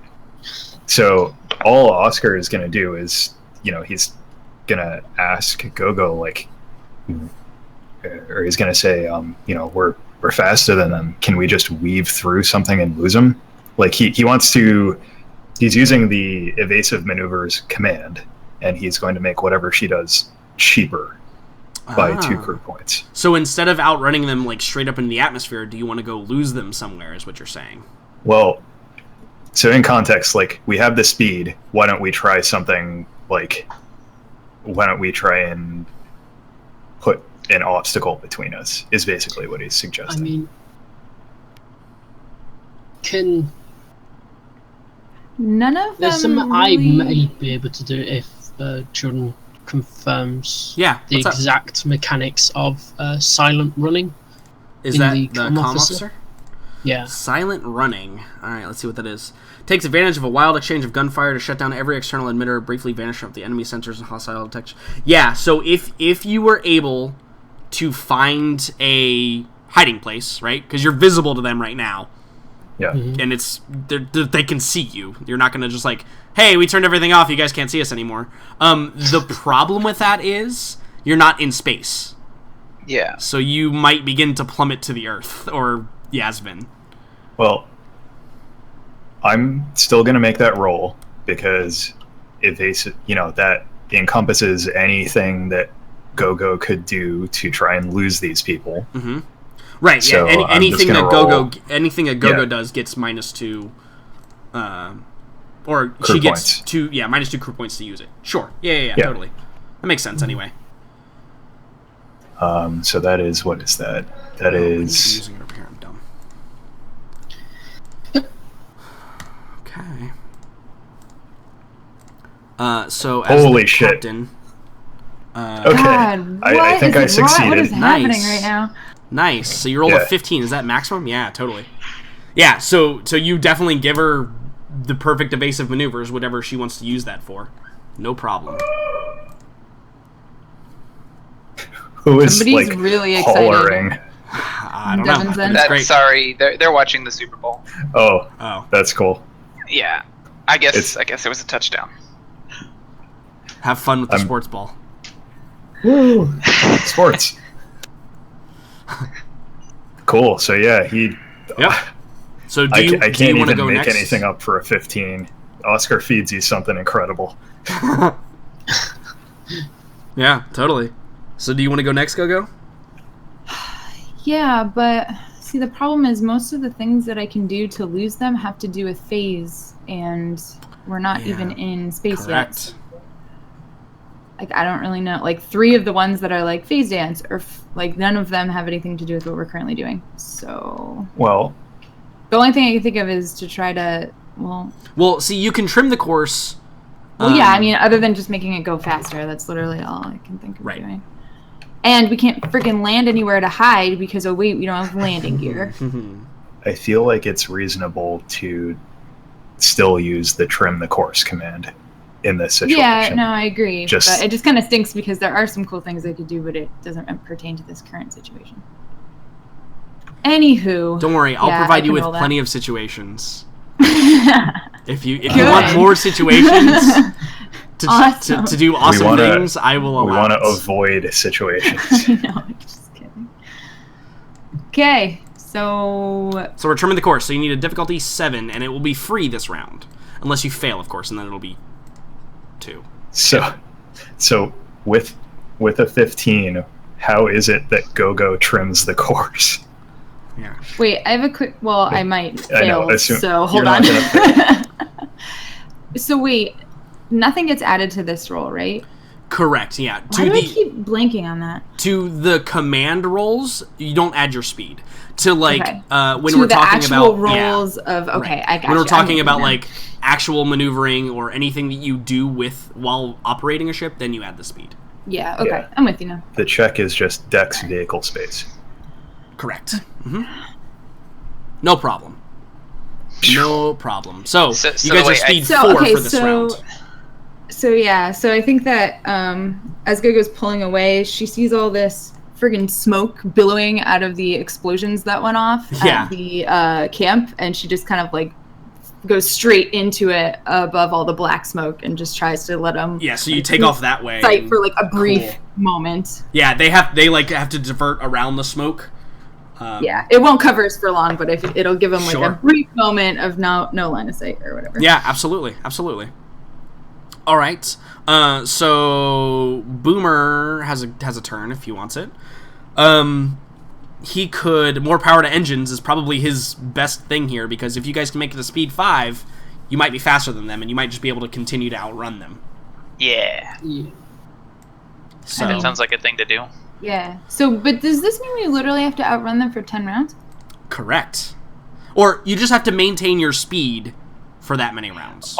Speaker 4: So all Oscar is gonna do is, he's gonna ask Gogo like, or he's gonna say, we're faster than them. Can we just weave through something and lose them? Like he wants to. He's using the evasive maneuvers command, and he's going to make whatever she does cheaper by 2 crew points.
Speaker 1: So instead of outrunning them like straight up into the atmosphere, do you want to go lose them somewhere? Is what you're saying?
Speaker 4: Well, so in context, like we have the speed. Why don't we try something like? Why don't we try and put an obstacle between us? Is basically what he's suggesting.
Speaker 3: I mean, can.
Speaker 5: None of them.
Speaker 3: There's something I
Speaker 5: really...
Speaker 3: may be able to do if Jordan confirms
Speaker 1: Yeah.
Speaker 3: the
Speaker 1: what's up?
Speaker 3: exact mechanics of silent running.
Speaker 1: Is
Speaker 3: in
Speaker 1: that
Speaker 3: the
Speaker 1: the
Speaker 3: comm
Speaker 1: comm
Speaker 3: officer?
Speaker 1: officer?
Speaker 3: Yeah.
Speaker 1: Silent running. All right, let's see what that is. Takes advantage of a wild exchange of gunfire to shut down every external emitter, briefly vanish from the enemy sensors and hostile detection. Yeah, so if you were able to find a hiding place, right? Because you're visible to them right now.
Speaker 4: Yeah.
Speaker 3: Mm-hmm.
Speaker 1: And they can see you. You're not going to just like, hey, we turned everything off. You guys can't see us anymore. The problem with that is you're not in space.
Speaker 2: Yeah.
Speaker 1: So you might begin to plummet to the Earth or Yasmin.
Speaker 4: Well, I'm still going to make that roll because that encompasses anything that Gogo could do to try and lose these people.
Speaker 1: Mm-hmm. Right.
Speaker 4: So
Speaker 1: yeah. Anything that Gogo
Speaker 4: Yeah.
Speaker 1: does gets -2, or
Speaker 4: Crew
Speaker 1: she gets
Speaker 4: points.
Speaker 1: -2 crew points to use it. Sure. Yeah.
Speaker 4: Yeah.
Speaker 1: Totally. That makes sense anyway.
Speaker 4: So that is, what is that? That
Speaker 1: I'm
Speaker 4: is
Speaker 1: using it over here. I'm dumb. Okay. So as
Speaker 4: Holy
Speaker 1: the
Speaker 4: shit.
Speaker 1: captain,
Speaker 4: Okay,
Speaker 5: God,
Speaker 4: I think I succeeded.
Speaker 5: What is happening
Speaker 1: Nice.
Speaker 5: right now?
Speaker 1: nice. So you rolled
Speaker 4: Yeah.
Speaker 1: a 15. Is that maximum? Yeah, totally. Yeah. So you definitely give her the perfect evasive maneuvers, whatever she wants to use that for. No problem.
Speaker 4: Who is
Speaker 5: Somebody's
Speaker 4: like
Speaker 5: really excited.
Speaker 4: hollering?
Speaker 1: I don't know.
Speaker 5: Devin's
Speaker 1: but
Speaker 5: in.
Speaker 1: it's great.
Speaker 2: Sorry, they're watching the Super Bowl.
Speaker 4: Oh,
Speaker 1: Oh,
Speaker 4: that's cool.
Speaker 2: Yeah, I guess
Speaker 4: It's-
Speaker 2: it was a touchdown.
Speaker 1: have fun with the
Speaker 4: I'm-
Speaker 1: sports ball.
Speaker 4: Woo! Sports. Cool. So yeah, he.
Speaker 1: Yep. So
Speaker 4: I
Speaker 1: do you
Speaker 4: can't
Speaker 1: want to
Speaker 4: even
Speaker 1: go
Speaker 4: make
Speaker 1: next?
Speaker 4: anything up for a 15. Oscar feeds you something incredible.
Speaker 1: Yeah, totally. So do you want to go next, Go-Go?
Speaker 5: Yeah, but see, the problem is most of the things that I can do to lose them have to do with phase, and we're not
Speaker 1: Yeah,
Speaker 5: even in space
Speaker 1: Correct.
Speaker 5: yet. Like, I don't really know. Like, 3 of the ones that are like phase dance, or like none of them have anything to do with what we're currently doing. So
Speaker 4: Well,
Speaker 5: the only thing I can think of is to try to,
Speaker 1: Well, see, you can trim the course.
Speaker 5: yeah, I mean, other than just making it go faster, that's literally all I can think of
Speaker 1: Right.
Speaker 5: doing. And we can't freaking land anywhere to hide because, oh wait, we don't have landing gear.
Speaker 4: I feel like it's reasonable to still use the trim the course command in this situation.
Speaker 5: Yeah, no, I agree.
Speaker 4: Just-
Speaker 5: But it just kind of stinks because there are some cool things I could do, but it doesn't pertain to this current situation. Anywho.
Speaker 1: Don't worry, I'll
Speaker 5: Yeah, I
Speaker 1: provide you
Speaker 5: can
Speaker 1: with
Speaker 5: roll that.
Speaker 1: plenty of situations.
Speaker 5: Awesome.
Speaker 1: If you
Speaker 5: Good.
Speaker 1: want more situations to
Speaker 5: Awesome.
Speaker 1: to do awesome
Speaker 4: wanna-
Speaker 1: things, I will allow
Speaker 4: We want to
Speaker 1: it.
Speaker 4: avoid situations.
Speaker 5: I know, I'm just kidding. Okay, so
Speaker 1: So we're trimming the course, so you need a difficulty 7, and it will be free this round. Unless you fail, of course, and then it'll be 2.
Speaker 4: So with a 15, how is it that Go-Go trims the course?
Speaker 1: Yeah.
Speaker 5: wait, I have a quick. Well, I might
Speaker 4: I know,
Speaker 5: fail.
Speaker 4: assume-
Speaker 5: So hold
Speaker 4: you're
Speaker 5: on.
Speaker 4: not
Speaker 5: So wait, nothing gets added to this roll, right?
Speaker 1: Correct, yeah.
Speaker 5: Why do I keep blanking on that?
Speaker 1: To the command rolls, you don't add your speed. To like
Speaker 5: Okay.
Speaker 1: when
Speaker 5: to
Speaker 1: we're
Speaker 5: the
Speaker 1: talking
Speaker 5: actual
Speaker 1: about
Speaker 5: rolls of okay,
Speaker 1: right.
Speaker 5: I got
Speaker 1: when we're
Speaker 5: you.
Speaker 1: talking
Speaker 5: I'm
Speaker 1: about
Speaker 5: with you
Speaker 1: like actual maneuvering or anything that you do with while operating a ship, then you add the speed.
Speaker 5: now. Yeah, okay,
Speaker 4: Yeah.
Speaker 5: I'm with you now.
Speaker 4: The check is just Dex vehicle space.
Speaker 1: Correct. No problem. No problem. So,
Speaker 2: So
Speaker 1: you guys are
Speaker 2: wait,
Speaker 1: speed
Speaker 5: So
Speaker 1: 4
Speaker 5: okay,
Speaker 1: for this round.
Speaker 5: so yeah, so I think that as Gogo's pulling away, she sees all this friggin' smoke billowing out of the explosions that went off
Speaker 1: Yeah.
Speaker 5: at the camp, and she just kind of like goes straight into it above all the black smoke and just tries to let them
Speaker 1: Yeah, so you take off that way.
Speaker 5: sight
Speaker 1: and-
Speaker 5: for like a brief
Speaker 1: Cool.
Speaker 5: moment.
Speaker 1: Yeah, they have to divert around the smoke.
Speaker 5: Yeah, it won't cover us for long, but if it'll give them like
Speaker 1: Sure.
Speaker 5: a brief moment of no line of sight or whatever.
Speaker 1: Yeah, absolutely. All right. So Boomer has a turn if he wants it. He could more power to engines is probably his best thing here because if you guys can make it a speed 5, you might be faster than them and you might just be able to continue to outrun them.
Speaker 2: Yeah,
Speaker 3: Yeah.
Speaker 1: So
Speaker 5: I mean-
Speaker 2: sounds like a thing to do.
Speaker 5: Yeah. So, but does this mean we literally have to outrun them for 10 rounds?
Speaker 1: correct. Or you just have to maintain your speed for that many rounds.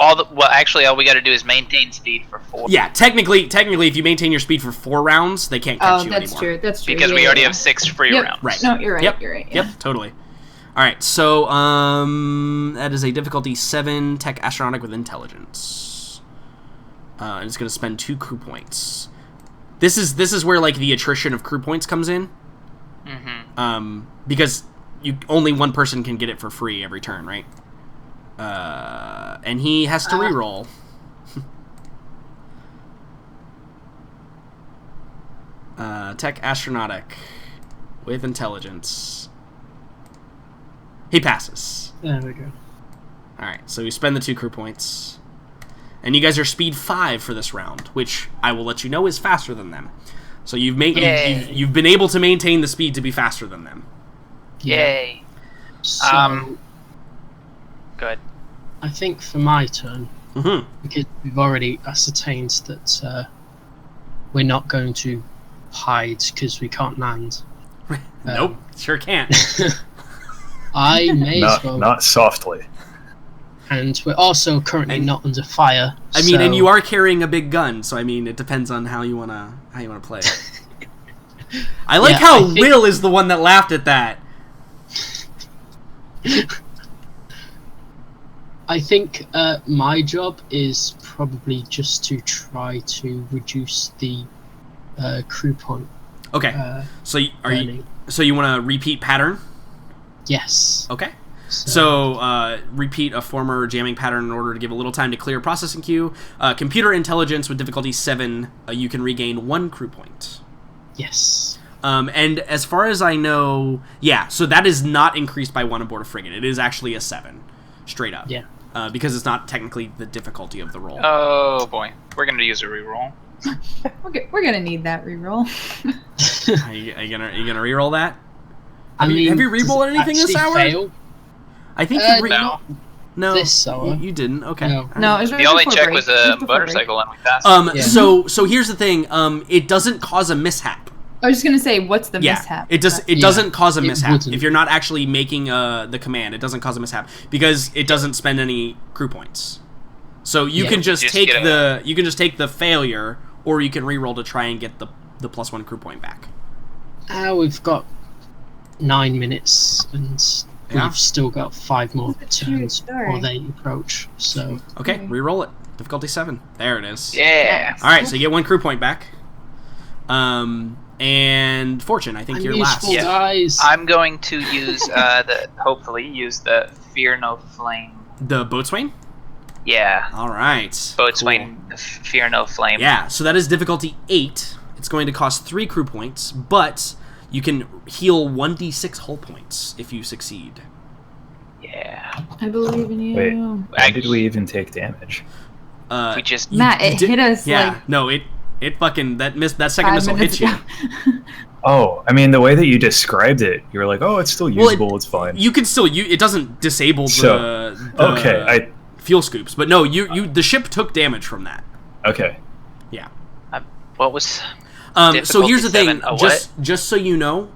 Speaker 2: Actually, all we got to do is maintain speed for 4.
Speaker 1: Yeah, technically, if you maintain your speed for 4 rounds, they can't catch
Speaker 5: Oh,
Speaker 1: you
Speaker 5: that's
Speaker 1: anymore.
Speaker 5: true. That's true.
Speaker 2: Because
Speaker 5: Yeah,
Speaker 2: we
Speaker 5: yeah,
Speaker 2: already
Speaker 5: yeah.
Speaker 2: have 6 free
Speaker 5: Yep.
Speaker 2: rounds.
Speaker 1: Right.
Speaker 5: No, you're right.
Speaker 1: Yep.
Speaker 5: You're right.
Speaker 1: Yep,
Speaker 5: Yeah.
Speaker 1: totally. All right, so that is a difficulty 7 tech astronautic with intelligence. And it's going to spend 2 crew points. This is where like the attrition of crew points comes in. Because only one person can get it for free every turn, right? And he has to reroll. Tech astronautic with intelligence. He passes.
Speaker 3: There we go.
Speaker 1: Alright, so we spend the 2 crew points. And you guys are speed 5 for this round, which I will let you know is faster than them. So you've been able to maintain the speed to be faster than them.
Speaker 2: Yay.
Speaker 3: So,
Speaker 2: Good.
Speaker 3: I think for my turn,
Speaker 1: Mm-hmm.
Speaker 3: because we've already ascertained that we're not going to hide because we can't land.
Speaker 1: Nope, sure can't.
Speaker 3: I may as well.
Speaker 4: Not softly.
Speaker 3: And we're also currently not under fire.
Speaker 1: I mean, and you are carrying a big gun, so I mean, it depends on how you wanna play. I like how Will is the one that laughed at that.
Speaker 3: I think my job is probably just to try to reduce the crew point.
Speaker 1: Okay. So you want to repeat pattern?
Speaker 3: Yes.
Speaker 1: Okay. So repeat a former jamming pattern in order to give a little time to clear processing queue. Computer intelligence with difficulty 7, you can regain 1 crew point.
Speaker 3: Yes.
Speaker 1: And as far as I know, so that is not increased by 1 aboard a frigate. It is actually a 7, straight up.
Speaker 3: Yeah.
Speaker 1: Because it's not technically the difficulty of the roll.
Speaker 2: Oh boy, we're gonna use a reroll.
Speaker 5: We're gonna need that reroll.
Speaker 1: Are you gonna reroll that?
Speaker 3: Have you
Speaker 1: rerolled anything this hour?
Speaker 3: Fail?
Speaker 1: I think you no.
Speaker 3: This hour.
Speaker 1: You didn't. Okay.
Speaker 5: No, it was right
Speaker 2: the only
Speaker 5: before
Speaker 2: check
Speaker 5: break.
Speaker 2: was
Speaker 5: It was
Speaker 2: a
Speaker 5: before
Speaker 2: motorcycle, and we passed.
Speaker 1: So here's the thing. It doesn't cause a mishap.
Speaker 5: I was just gonna say, what's the mishap?
Speaker 1: It doesn't cause a mishap.
Speaker 3: Wouldn't.
Speaker 1: If you're not actually making the command, it doesn't cause a mishap because it doesn't spend any crew points. So you can just take the failure, or you can reroll to try and get the +1 crew point back.
Speaker 3: We've got 9 minutes, and we've still got 5 more turns before they approach. So
Speaker 1: okay, reroll it. Difficulty 7. There it is.
Speaker 2: Yeah.
Speaker 1: All right, so you get 1 crew point back. And Fortune, I think you're last.
Speaker 3: Yeah. Guys.
Speaker 2: I'm going to use hopefully use the Fear No Flame.
Speaker 1: The boatswain?
Speaker 2: Yeah.
Speaker 1: All right.
Speaker 2: Boatswain, cool. Fear No Flame.
Speaker 1: Yeah, so that is difficulty 8. It's going to cost 3 crew points, but you can heal 1d6 hull points if you succeed.
Speaker 2: Yeah.
Speaker 5: I believe in you.
Speaker 4: Wait, why did we even take damage?
Speaker 2: We just
Speaker 5: Matt, it hit us.
Speaker 1: No, it fucking that second missile hit you.
Speaker 4: Oh, I mean, the way that you described it, you were like, "Oh, it's still usable. It's fine."
Speaker 1: You can still it doesn't disable the fuel scoops, but no, the ship took damage from that.
Speaker 4: Okay.
Speaker 1: Yeah.
Speaker 2: What was?
Speaker 1: So here's the thing.
Speaker 2: 7,
Speaker 1: just so you know,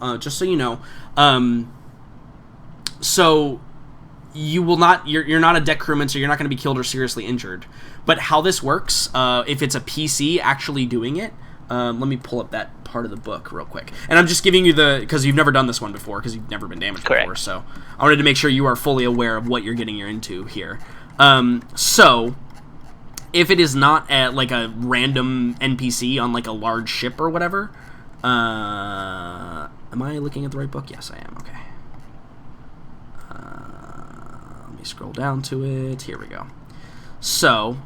Speaker 1: so you will not. You're not a deck crewman, so you're not going to be killed or seriously injured. But how this works, if it's a PC actually doing it, let me pull up that part of the book real quick. And I'm just giving you because you've never done this one before, because you've never been damaged before. So I wanted to make sure you are fully aware of what you're getting into here. So if it is not at like a random NPC on like a large ship or whatever, am I looking at the right book? Yes, I am. Okay. Let me scroll down to it. Here we go. So,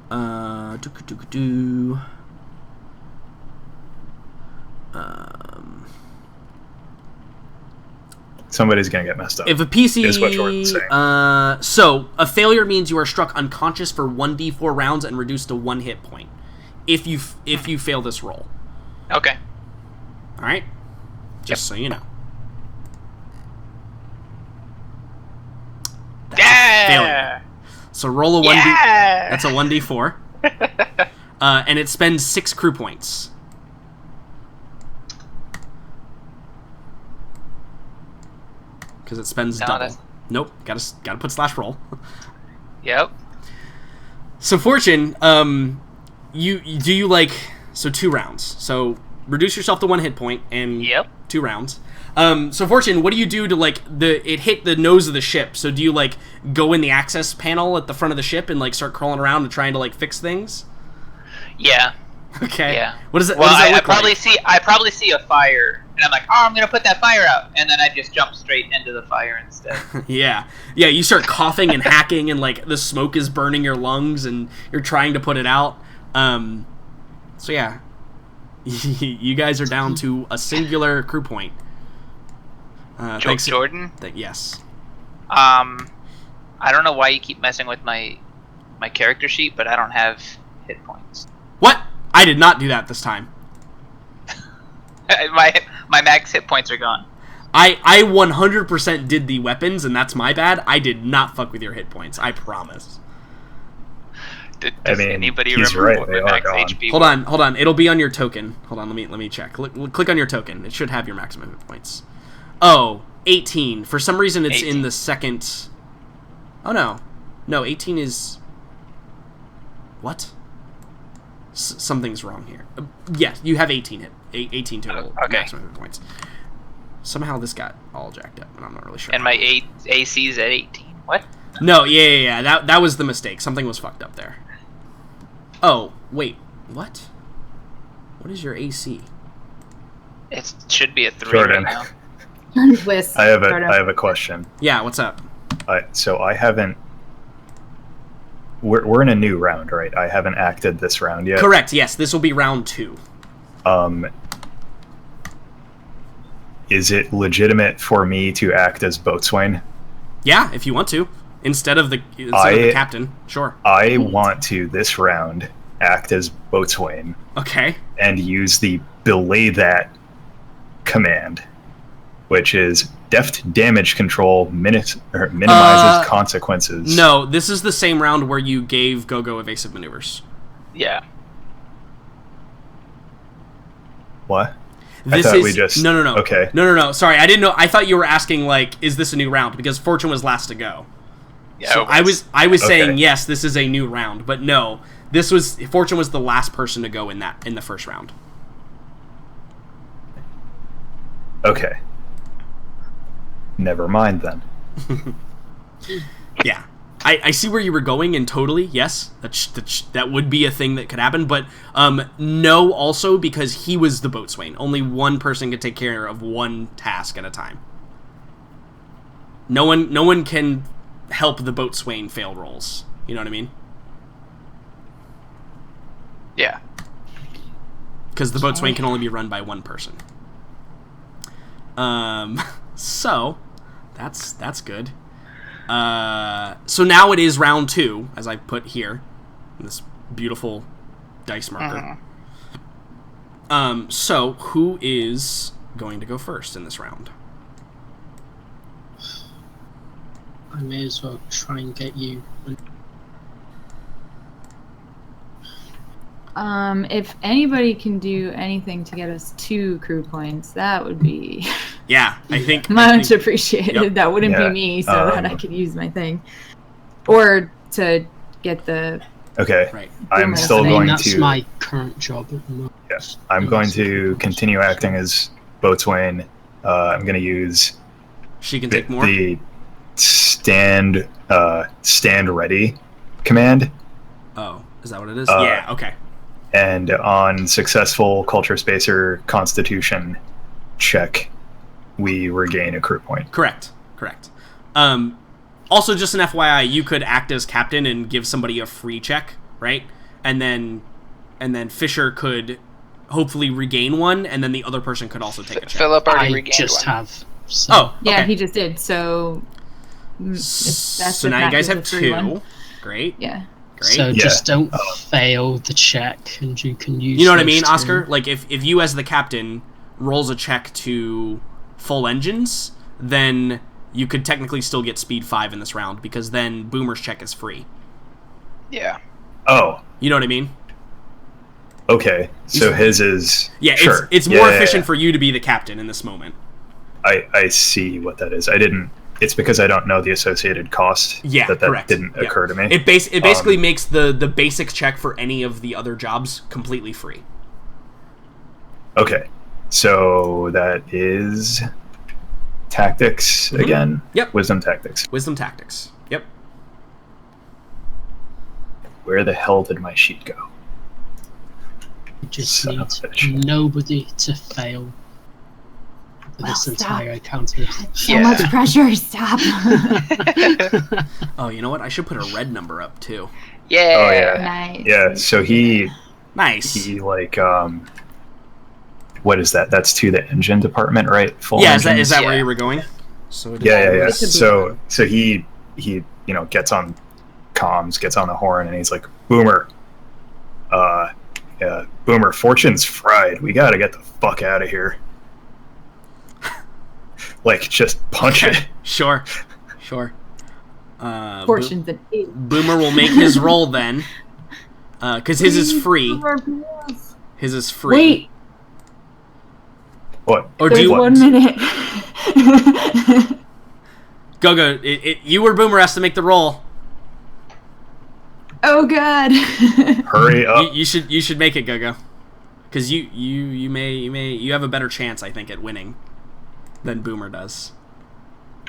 Speaker 4: somebody's gonna get messed up.
Speaker 1: If a PC
Speaker 4: is what Jordan's saying.
Speaker 1: So a failure means you are struck unconscious for 1d4 rounds and reduced to 1 hit point. If you fail this roll.
Speaker 2: Okay.
Speaker 1: All right. Just so you know. That's a failure. So roll a 1d. That's a 1d4. And it spends 6 crew points. Because it spends double. Nope. Gotta put /roll.
Speaker 2: Yep.
Speaker 1: So Fortune, you like 2 rounds. So reduce yourself to 1 hit point and 2 rounds. So Fortune, what do you do to it hit the nose of the ship? So do you go in the access panel at the front of the ship and start crawling around and trying to fix things?
Speaker 2: Yeah.
Speaker 1: Okay.
Speaker 2: Yeah.
Speaker 1: What does it?
Speaker 2: Well,
Speaker 1: what does that
Speaker 2: I
Speaker 1: look
Speaker 2: probably
Speaker 1: like?
Speaker 2: I probably see a fire, and I'm like, oh, I'm gonna put that fire out, and then I just jump straight into the fire instead.
Speaker 1: Yeah. You start coughing and hacking, and the smoke is burning your lungs, and you're trying to put it out. So yeah, you guys are down to a singular crew point. Thanks,
Speaker 2: Jordan.
Speaker 1: Yes.
Speaker 2: I don't know why you keep messing with my character sheet, but I don't have hit points.
Speaker 1: What? I did not do that this time.
Speaker 2: my max hit points are gone.
Speaker 1: I 100% did the weapons, and that's my bad. I did not fuck with your hit points. I promise.
Speaker 2: Does anybody remember what my max HP was?
Speaker 1: Hold on. It'll be on your token. Hold on. Let me check. Click on your token. It should have your maximum hit points. Oh, 18. For some reason, it's
Speaker 2: 18.
Speaker 1: in the second. Oh no. No, 18 is... What? Something's wrong here. Yes, you have 18 18 total maximum hit points. Somehow this got all jacked up, and I'm not really sure.
Speaker 2: And my AC's at 18. What?
Speaker 1: No, yeah. That was the mistake. Something was fucked up there. Oh, wait. What? What is your AC?
Speaker 2: It should be a 3
Speaker 4: Jordan.
Speaker 2: right now.
Speaker 5: Liz,
Speaker 4: I have a question.
Speaker 1: Yeah, what's up?
Speaker 4: So I haven't. We're in a new round, right? I haven't acted this round yet.
Speaker 1: Correct, yes. This will be round 2.
Speaker 4: Is it legitimate for me to act as boatswain?
Speaker 1: Yeah, if you want to. Instead of the captain. Sure.
Speaker 4: I want to, this round, act as boatswain.
Speaker 1: Okay.
Speaker 4: And use the belay that command, which is deft damage control minimizes consequences.
Speaker 1: No, this is the same round where you gave Gogo evasive maneuvers.
Speaker 2: Yeah.
Speaker 4: What?
Speaker 1: This
Speaker 4: I thought
Speaker 1: is
Speaker 4: we just...
Speaker 1: No.
Speaker 4: Okay.
Speaker 1: No. Sorry, I didn't know. I thought you were asking, like, is this a new round? Because Fortune was last to go.
Speaker 2: Yeah.
Speaker 1: So I was saying
Speaker 4: Okay.
Speaker 1: yes, this is a new round, but no, Fortune was the last person to go in the first round.
Speaker 4: Okay. Never mind then.
Speaker 1: Yeah. I see where you were going, and totally, yes, that would be a thing that could happen, but no also because he was the boatswain. Only one person could take care of one task at a time. No one can help the boatswain fail rolls. You know what I mean?
Speaker 2: Yeah.
Speaker 1: Because the boatswain can only be run by one person. So that's good. So now it is round 2, as I put here, in this beautiful dice marker. So who is going to go first in this round?
Speaker 3: I may as well try and get you.
Speaker 5: If anybody can do anything to get us 2 crew points, that would be
Speaker 1: Yeah, I think
Speaker 5: much appreciated.
Speaker 1: Yep.
Speaker 5: That wouldn't
Speaker 4: Yeah,
Speaker 5: be me, so that I
Speaker 4: um,
Speaker 5: could use my thing, or to get the.
Speaker 4: Okay.
Speaker 1: Right.
Speaker 4: I'm
Speaker 5: Boomer.
Speaker 4: still
Speaker 3: I mean,
Speaker 4: going
Speaker 3: that's
Speaker 4: to...
Speaker 3: my current job at the moment.
Speaker 4: Yes. I'm going to continue acting as boatswain. I'm going to use
Speaker 1: She can take more.
Speaker 4: the stand ready command.
Speaker 1: Oh, is that what it is?
Speaker 4: Uh,
Speaker 1: Yeah. Okay.
Speaker 4: And on successful culture spacer constitution check, we regain a crew point.
Speaker 1: Correct. Also, just an FYI, you could act as captain and give somebody a free check, right? And then Fisher could hopefully regain one, and then the other person could also take a check.
Speaker 2: Philip already
Speaker 3: I
Speaker 2: regained
Speaker 3: just
Speaker 2: one.
Speaker 3: have. So.
Speaker 1: Oh,
Speaker 5: Yeah,
Speaker 1: okay.
Speaker 5: he just did. So.
Speaker 1: So now you guys have 2. Great.
Speaker 5: Yeah.
Speaker 1: Great.
Speaker 3: So
Speaker 4: Yeah.
Speaker 3: just don't fail the check, and you can use.
Speaker 1: You know what I
Speaker 3: those
Speaker 1: mean,
Speaker 3: two.
Speaker 1: Oscar? Like, if you as the captain rolls a check to full engines, then you could technically still get speed 5 in this round, because then Boomer's check is free.
Speaker 2: Yeah.
Speaker 4: Oh,
Speaker 1: You know what I mean?
Speaker 4: okay. So his is...
Speaker 1: Yeah,
Speaker 4: sure.
Speaker 1: it's
Speaker 4: Yeah,
Speaker 1: more
Speaker 4: yeah,
Speaker 1: efficient
Speaker 4: yeah.
Speaker 1: for you to be the captain in this moment.
Speaker 4: I see what that is. I didn't... It's because I don't know the associated cost
Speaker 1: Yeah,
Speaker 4: that
Speaker 1: correct.
Speaker 4: didn't
Speaker 1: Yeah.
Speaker 4: occur to me.
Speaker 1: It basically makes the basic check for any of the other jobs completely free.
Speaker 4: Okay. So that is tactics again?
Speaker 1: Yep.
Speaker 4: Wisdom tactics.
Speaker 1: Wisdom tactics. Yep.
Speaker 4: Where the hell did my sheet go?
Speaker 3: You just
Speaker 4: Son of a
Speaker 3: need
Speaker 4: bitch.
Speaker 3: nobody to fail for this
Speaker 5: Well, stop.
Speaker 3: entire encounter.
Speaker 5: So
Speaker 2: Yeah.
Speaker 5: much pressure. Stop.
Speaker 1: Oh, you know what? I should put a red number up too.
Speaker 2: Yeah.
Speaker 4: Oh, yeah.
Speaker 5: Nice.
Speaker 4: Yeah, so he
Speaker 1: Nice.
Speaker 4: like what is that? That's to the engine department, right? Full
Speaker 1: Yeah, is that
Speaker 4: engines?
Speaker 1: where
Speaker 2: Yeah.
Speaker 1: you were going? So it
Speaker 4: Yeah.
Speaker 5: It could be
Speaker 4: So he gets on comms, gets on the horn, and he's like, Boomer, Boomer, Fortune's fried. We gotta get the fuck out of here. Like, just punch it.
Speaker 1: Sure.
Speaker 5: Fortune's an 8.
Speaker 1: Boomer will make his roll then, because his is free. His is free.
Speaker 5: Wait,
Speaker 4: What?
Speaker 1: Or do
Speaker 5: there's
Speaker 1: you
Speaker 5: 1 minute.
Speaker 1: Go? You or Boomer has to make the roll.
Speaker 5: Oh god.
Speaker 4: Hurry up.
Speaker 1: You should make it, Go-Go. Because you have a better chance, I think, at winning than Boomer does.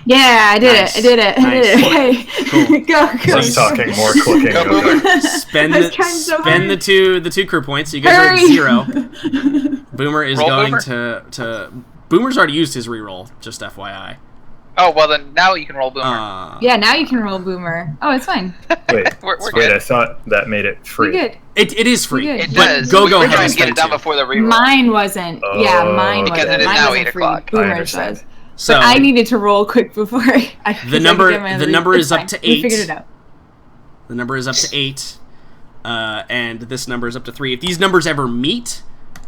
Speaker 5: Yeah, I did
Speaker 1: Nice.
Speaker 5: it. I did it.
Speaker 1: Nice.
Speaker 5: Okay.
Speaker 1: Cool.
Speaker 5: Go.
Speaker 4: Less talking, more clicking.
Speaker 2: Go, Boomer.
Speaker 1: Spend
Speaker 5: I was trying so hard.
Speaker 1: the two crew points. So you guys
Speaker 5: Hurry.
Speaker 1: are at 0. Boomer is
Speaker 2: Roll
Speaker 1: going
Speaker 2: Boomer.
Speaker 1: to Boomer's already used his reroll, just FYI.
Speaker 2: Oh, well then now you can roll Boomer.
Speaker 5: Yeah, now you can roll Boomer. Oh, it's fine.
Speaker 4: Wait,
Speaker 2: We're
Speaker 4: wait,
Speaker 2: good.
Speaker 4: I thought that made it free.
Speaker 5: You're good.
Speaker 1: It is free.
Speaker 5: You're good.
Speaker 2: It
Speaker 1: but
Speaker 2: does.
Speaker 1: Go-Go
Speaker 2: We're
Speaker 1: has
Speaker 2: trying
Speaker 1: to
Speaker 2: to get it
Speaker 1: spend
Speaker 2: done
Speaker 1: 2.
Speaker 2: before the reroll.
Speaker 5: Mine wasn't. Yeah, mine
Speaker 4: Because
Speaker 5: wasn't.
Speaker 2: it is
Speaker 5: Mine
Speaker 2: now
Speaker 5: wasn't
Speaker 2: 8
Speaker 5: free.
Speaker 2: o'clock.
Speaker 4: I
Speaker 5: Boomer's
Speaker 4: understand.
Speaker 5: was.
Speaker 1: So
Speaker 5: But I needed to roll quick before I
Speaker 1: The number- the number
Speaker 5: It's
Speaker 1: is up
Speaker 5: fine.
Speaker 1: to
Speaker 5: We
Speaker 1: 8.
Speaker 5: figured it out.
Speaker 1: the number is up to 8, and this number is up to 3. If these numbers ever meet,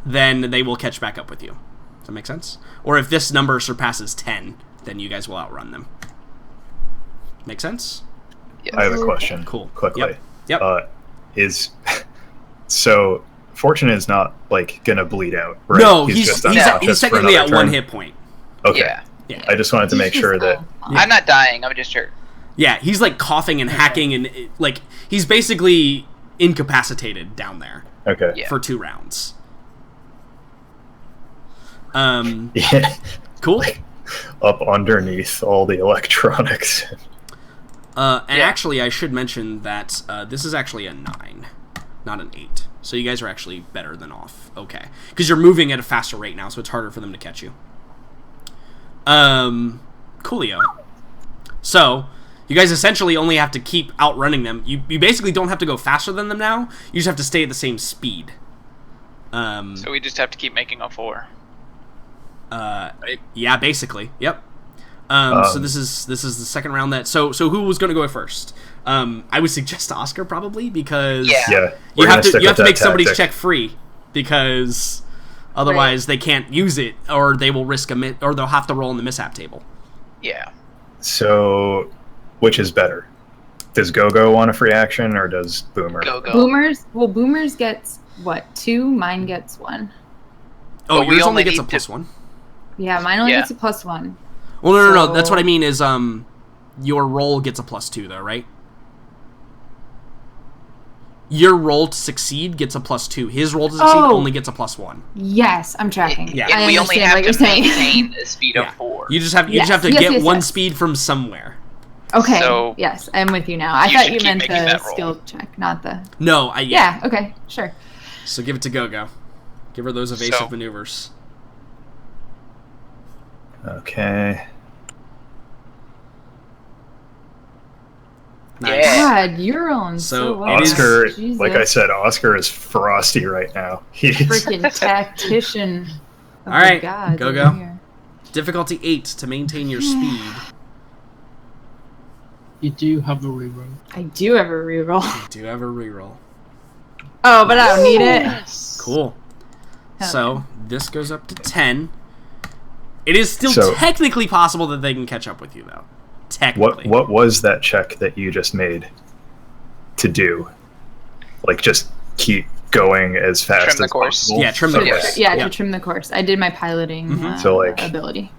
Speaker 1: then they will catch back up with you. Does that make sense? Or if this number surpasses 10, then you guys will outrun them. Make sense?
Speaker 2: Yes.
Speaker 4: I have a question.
Speaker 1: Cool.
Speaker 4: Quickly.
Speaker 1: Yep.
Speaker 4: So Fortune is not like gonna bleed out, right?
Speaker 1: No, he's
Speaker 4: just unconscious for
Speaker 1: technically at
Speaker 4: another
Speaker 1: 1
Speaker 4: turn?
Speaker 1: hit point.
Speaker 4: Okay.
Speaker 2: Yeah.
Speaker 1: Yeah.
Speaker 4: I just wanted to make sure that.
Speaker 2: I'm not dying. I'm just hurt.
Speaker 1: Yeah, he's like coughing and hacking and like he's basically incapacitated down there
Speaker 4: Okay.
Speaker 2: Yeah.
Speaker 1: for 2 rounds.
Speaker 4: Yeah.
Speaker 1: Cool.
Speaker 4: Up underneath all the electronics.
Speaker 1: And
Speaker 2: Yeah.
Speaker 1: actually, I should mention that this is actually a 9, not an 8. So you guys are actually better than off. Okay, because you're moving at a faster rate now, so it's harder for them to catch you. Coolio. So you guys essentially only have to keep outrunning them. You basically don't have to go faster than them now. You just have to stay at the same speed.
Speaker 2: So we just have to keep making a 4.
Speaker 1: Yeah, basically. Yep. So this is the second round that. So who was going to go first? I would suggest Oscar probably because
Speaker 2: Yeah.
Speaker 4: Yeah.
Speaker 1: you
Speaker 4: we're
Speaker 1: have
Speaker 4: gonna stick
Speaker 1: to
Speaker 4: with that
Speaker 1: make somebody's
Speaker 4: tactic.
Speaker 1: check free because otherwise they can't use it or they will risk or they'll have to roll in the mishap table.
Speaker 2: Yeah.
Speaker 4: So, which is better? Does Go-Go want a free action or does Boomer?
Speaker 2: Go.
Speaker 5: Boomers gets what? 2. Mine gets 1.
Speaker 1: Oh,
Speaker 2: But we
Speaker 1: yours only
Speaker 2: only
Speaker 1: gets a
Speaker 2: need
Speaker 1: +1.
Speaker 5: Yeah, mine only
Speaker 2: Yeah.
Speaker 5: gets a +1.
Speaker 1: Well, no. That's
Speaker 5: So-
Speaker 1: what I mean is your roll gets a +2 though, right? Your roll to succeed gets a +2. His roll to succeed
Speaker 5: Oh.
Speaker 1: only gets a +1.
Speaker 5: Yes, I'm tracking.
Speaker 1: Yeah.
Speaker 2: And
Speaker 5: I
Speaker 2: we only
Speaker 5: understand
Speaker 2: have
Speaker 5: what you're
Speaker 2: to
Speaker 5: saying.
Speaker 2: maintain a speed
Speaker 1: Yeah.
Speaker 2: of 4.
Speaker 1: You just have
Speaker 5: Yes,
Speaker 1: to
Speaker 5: yes,
Speaker 1: get
Speaker 5: yes,
Speaker 1: one
Speaker 5: yes.
Speaker 1: speed from somewhere.
Speaker 5: Okay.
Speaker 2: So-
Speaker 5: yes, I'm with you now. I
Speaker 2: You
Speaker 5: thought
Speaker 2: should
Speaker 5: you
Speaker 2: keep
Speaker 5: meant
Speaker 2: making
Speaker 5: the
Speaker 2: that roll.
Speaker 5: skill check, not the.
Speaker 1: No,
Speaker 5: Yeah. Okay. Sure.
Speaker 1: So give it to Go-Go. Give her those evasive
Speaker 2: So-
Speaker 1: maneuvers.
Speaker 4: Okay.
Speaker 1: Nice.
Speaker 2: Yeah.
Speaker 5: God, you're rolling
Speaker 1: So,
Speaker 5: so well.
Speaker 1: it is-
Speaker 4: Oscar,
Speaker 5: Jesus.
Speaker 4: like I said, Oscar is frosty right now. He's
Speaker 5: Freaking tactician. Of
Speaker 1: All right,
Speaker 5: the gods
Speaker 1: go,
Speaker 5: over
Speaker 1: go.
Speaker 5: here.
Speaker 1: Difficulty 8 to maintain your speed.
Speaker 3: You do have a reroll.
Speaker 5: I do have a reroll.
Speaker 1: Do you have a reroll?
Speaker 5: Oh, but I don't need it.
Speaker 3: Yes.
Speaker 1: Cool.
Speaker 5: Hell
Speaker 1: So this goes up to 10. It is still
Speaker 4: So-
Speaker 1: technically possible that they can catch up with you, though. Technically.
Speaker 4: what was that check that you just made to do? Like just keep going as fast
Speaker 2: Trim the
Speaker 4: as
Speaker 2: course.
Speaker 4: possible?
Speaker 1: Yeah, trim the
Speaker 4: Okay.
Speaker 1: course.
Speaker 5: Yeah,
Speaker 1: Yeah.
Speaker 5: to trim the course. I did my piloting
Speaker 1: Mhm.
Speaker 4: So, like-
Speaker 5: ability.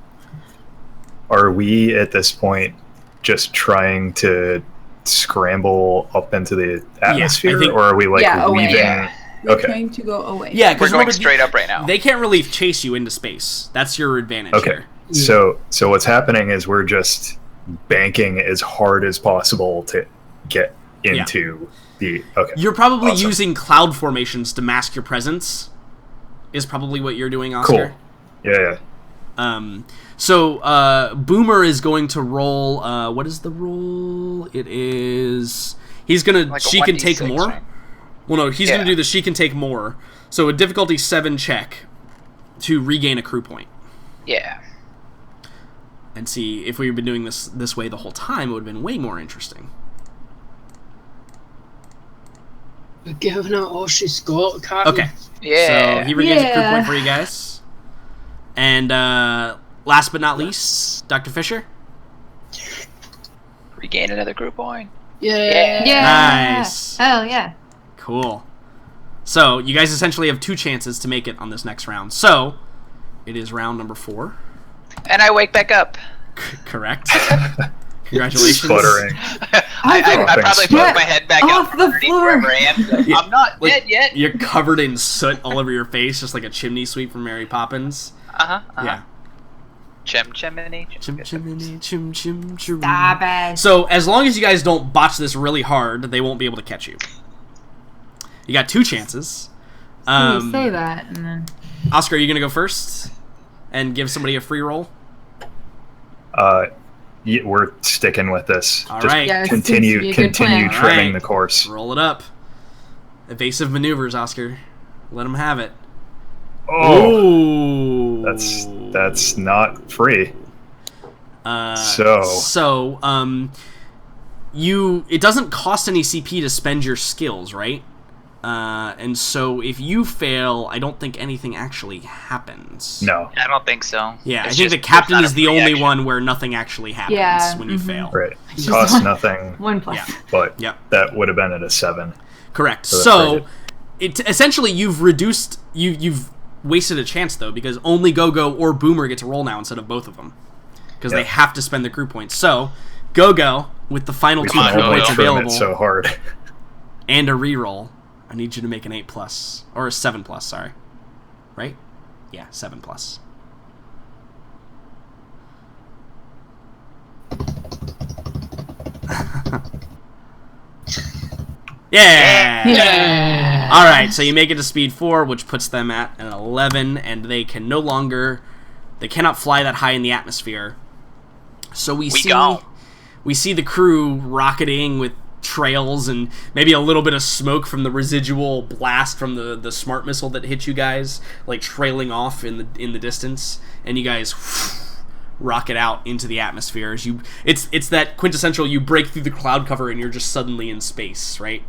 Speaker 4: Are we at this point just trying to scramble up into the atmosphere,
Speaker 1: think-
Speaker 4: or are we like
Speaker 5: Yeah, away.
Speaker 4: leaving?
Speaker 2: Yeah.
Speaker 5: We're
Speaker 4: Okay.
Speaker 5: trying to go away.
Speaker 1: Yeah,
Speaker 2: We're
Speaker 1: because
Speaker 2: going straight up right now.
Speaker 1: They can't really chase you into space. That's your advantage
Speaker 4: Okay.
Speaker 1: here.
Speaker 4: So what's happening is we're just banking as hard as possible to get into the. Okay.
Speaker 1: You're probably
Speaker 4: Awesome.
Speaker 1: using cloud formations to mask your presence. Is probably what you're doing, Oscar.
Speaker 4: Cool. Yeah.
Speaker 1: So Boomer is going to roll. What is the roll? It is. He's gonna.
Speaker 2: Like a
Speaker 1: she can take
Speaker 2: 1d6,
Speaker 1: more.
Speaker 2: right?
Speaker 1: Well, no, he's
Speaker 2: Yeah.
Speaker 1: gonna do the she can take more. So a difficulty 7 check to regain a crew point.
Speaker 2: Yeah.
Speaker 1: And see if we've been doing this way the whole time, it would have been way more interesting.
Speaker 3: We're giving her all she's got, can't
Speaker 1: Okay.
Speaker 2: Yeah.
Speaker 1: So he regains a crew
Speaker 5: Yeah.
Speaker 1: point for you guys. And last but not least, Dr. Fisher.
Speaker 2: Regain another group point.
Speaker 3: we?
Speaker 2: Yeah.
Speaker 5: Yeah.
Speaker 1: Nice.
Speaker 5: Hell yeah.
Speaker 1: Cool. So you guys essentially have 2 chances to make it on this next round. So it is round number 4.
Speaker 2: And I wake back up.
Speaker 1: Correct. Congratulations.
Speaker 4: Sputtering.
Speaker 2: I probably put my head back
Speaker 5: off
Speaker 2: out
Speaker 5: the
Speaker 2: underneath
Speaker 5: floor.
Speaker 2: wherever I am. I'm not dead yet.
Speaker 1: You're covered in soot all over your face, just like a chimney sweep from Mary Poppins. Yeah.
Speaker 2: Chimney.
Speaker 1: Chim.
Speaker 5: Stop it.
Speaker 1: So as long as you guys don't botch this really hard, they won't be able to catch you. You got 2 chances.
Speaker 5: You say that, and then
Speaker 1: Oscar, are you gonna go first and give somebody a free roll?
Speaker 4: Yeah, we're sticking with this.
Speaker 1: All
Speaker 4: Just
Speaker 1: right.
Speaker 5: Yeah, it seems to be
Speaker 4: continue
Speaker 5: a good
Speaker 4: trimming
Speaker 5: plan.
Speaker 1: All right.
Speaker 4: the course.
Speaker 1: Roll it up. Evasive maneuvers, Oscar. Let them have it.
Speaker 4: Oh,
Speaker 1: Ooh.
Speaker 4: that's not free.
Speaker 1: It doesn't cost any CP to spend your skills, right? And so if you fail, I don't think anything actually happens.
Speaker 4: No.
Speaker 2: I don't think so.
Speaker 1: Yeah,
Speaker 2: It's
Speaker 1: I think
Speaker 2: just-
Speaker 1: the captain
Speaker 2: it's not
Speaker 1: is
Speaker 2: a
Speaker 1: the
Speaker 2: free
Speaker 1: only
Speaker 2: action.
Speaker 1: one where nothing actually happens
Speaker 5: Yeah,
Speaker 1: when you fail.
Speaker 4: Right.
Speaker 5: Just
Speaker 4: Costs
Speaker 5: one-
Speaker 4: nothing,
Speaker 5: 1 plus.
Speaker 1: Yeah.
Speaker 4: but
Speaker 1: Yep.
Speaker 4: that would have been at a 7.
Speaker 1: Correct.
Speaker 4: So that's
Speaker 1: So,
Speaker 4: pretty
Speaker 1: essentially you've reduced you've wasted a chance though, because only Go-Go or Boomer get to roll now instead of both of them, because they
Speaker 4: Yep.
Speaker 1: have to spend the crew points. So, Go-Go with the final
Speaker 4: We
Speaker 1: 2
Speaker 4: can
Speaker 1: crew
Speaker 4: only
Speaker 1: points
Speaker 4: trim
Speaker 1: available
Speaker 4: it so hard.
Speaker 1: and a reroll. I need you to make an 8+, or a 7+. Sorry, right? Yeah, 7+. Yeah!
Speaker 3: Yeah.
Speaker 1: All right, so you make it to speed 4, which puts them at an 11, and they cannot fly that high in the atmosphere. So we see the crew rocketing with trails and maybe a little bit of smoke from the residual blast from the smart missile that hit you guys, like trailing off in the distance, and you guys rocket out into the atmosphere. As it's that quintessential, you break through the cloud cover and you're just suddenly in space, right?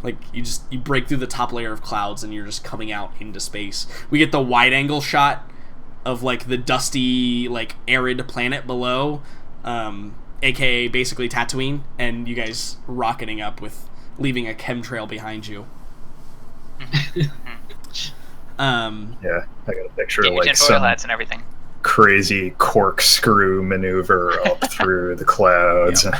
Speaker 1: Like you break through the top layer of clouds and you're just coming out into space. We get the wide angle shot of like the dusty, like arid planet below, aka basically Tatooine, and you guys rocketing up with leaving a chemtrail behind you.
Speaker 4: Yeah, I got a picture
Speaker 2: Get
Speaker 4: of
Speaker 2: your
Speaker 4: like
Speaker 2: tinfoil
Speaker 4: some
Speaker 2: hats and everything.
Speaker 4: crazy corkscrew maneuver up through the clouds.
Speaker 1: Yep.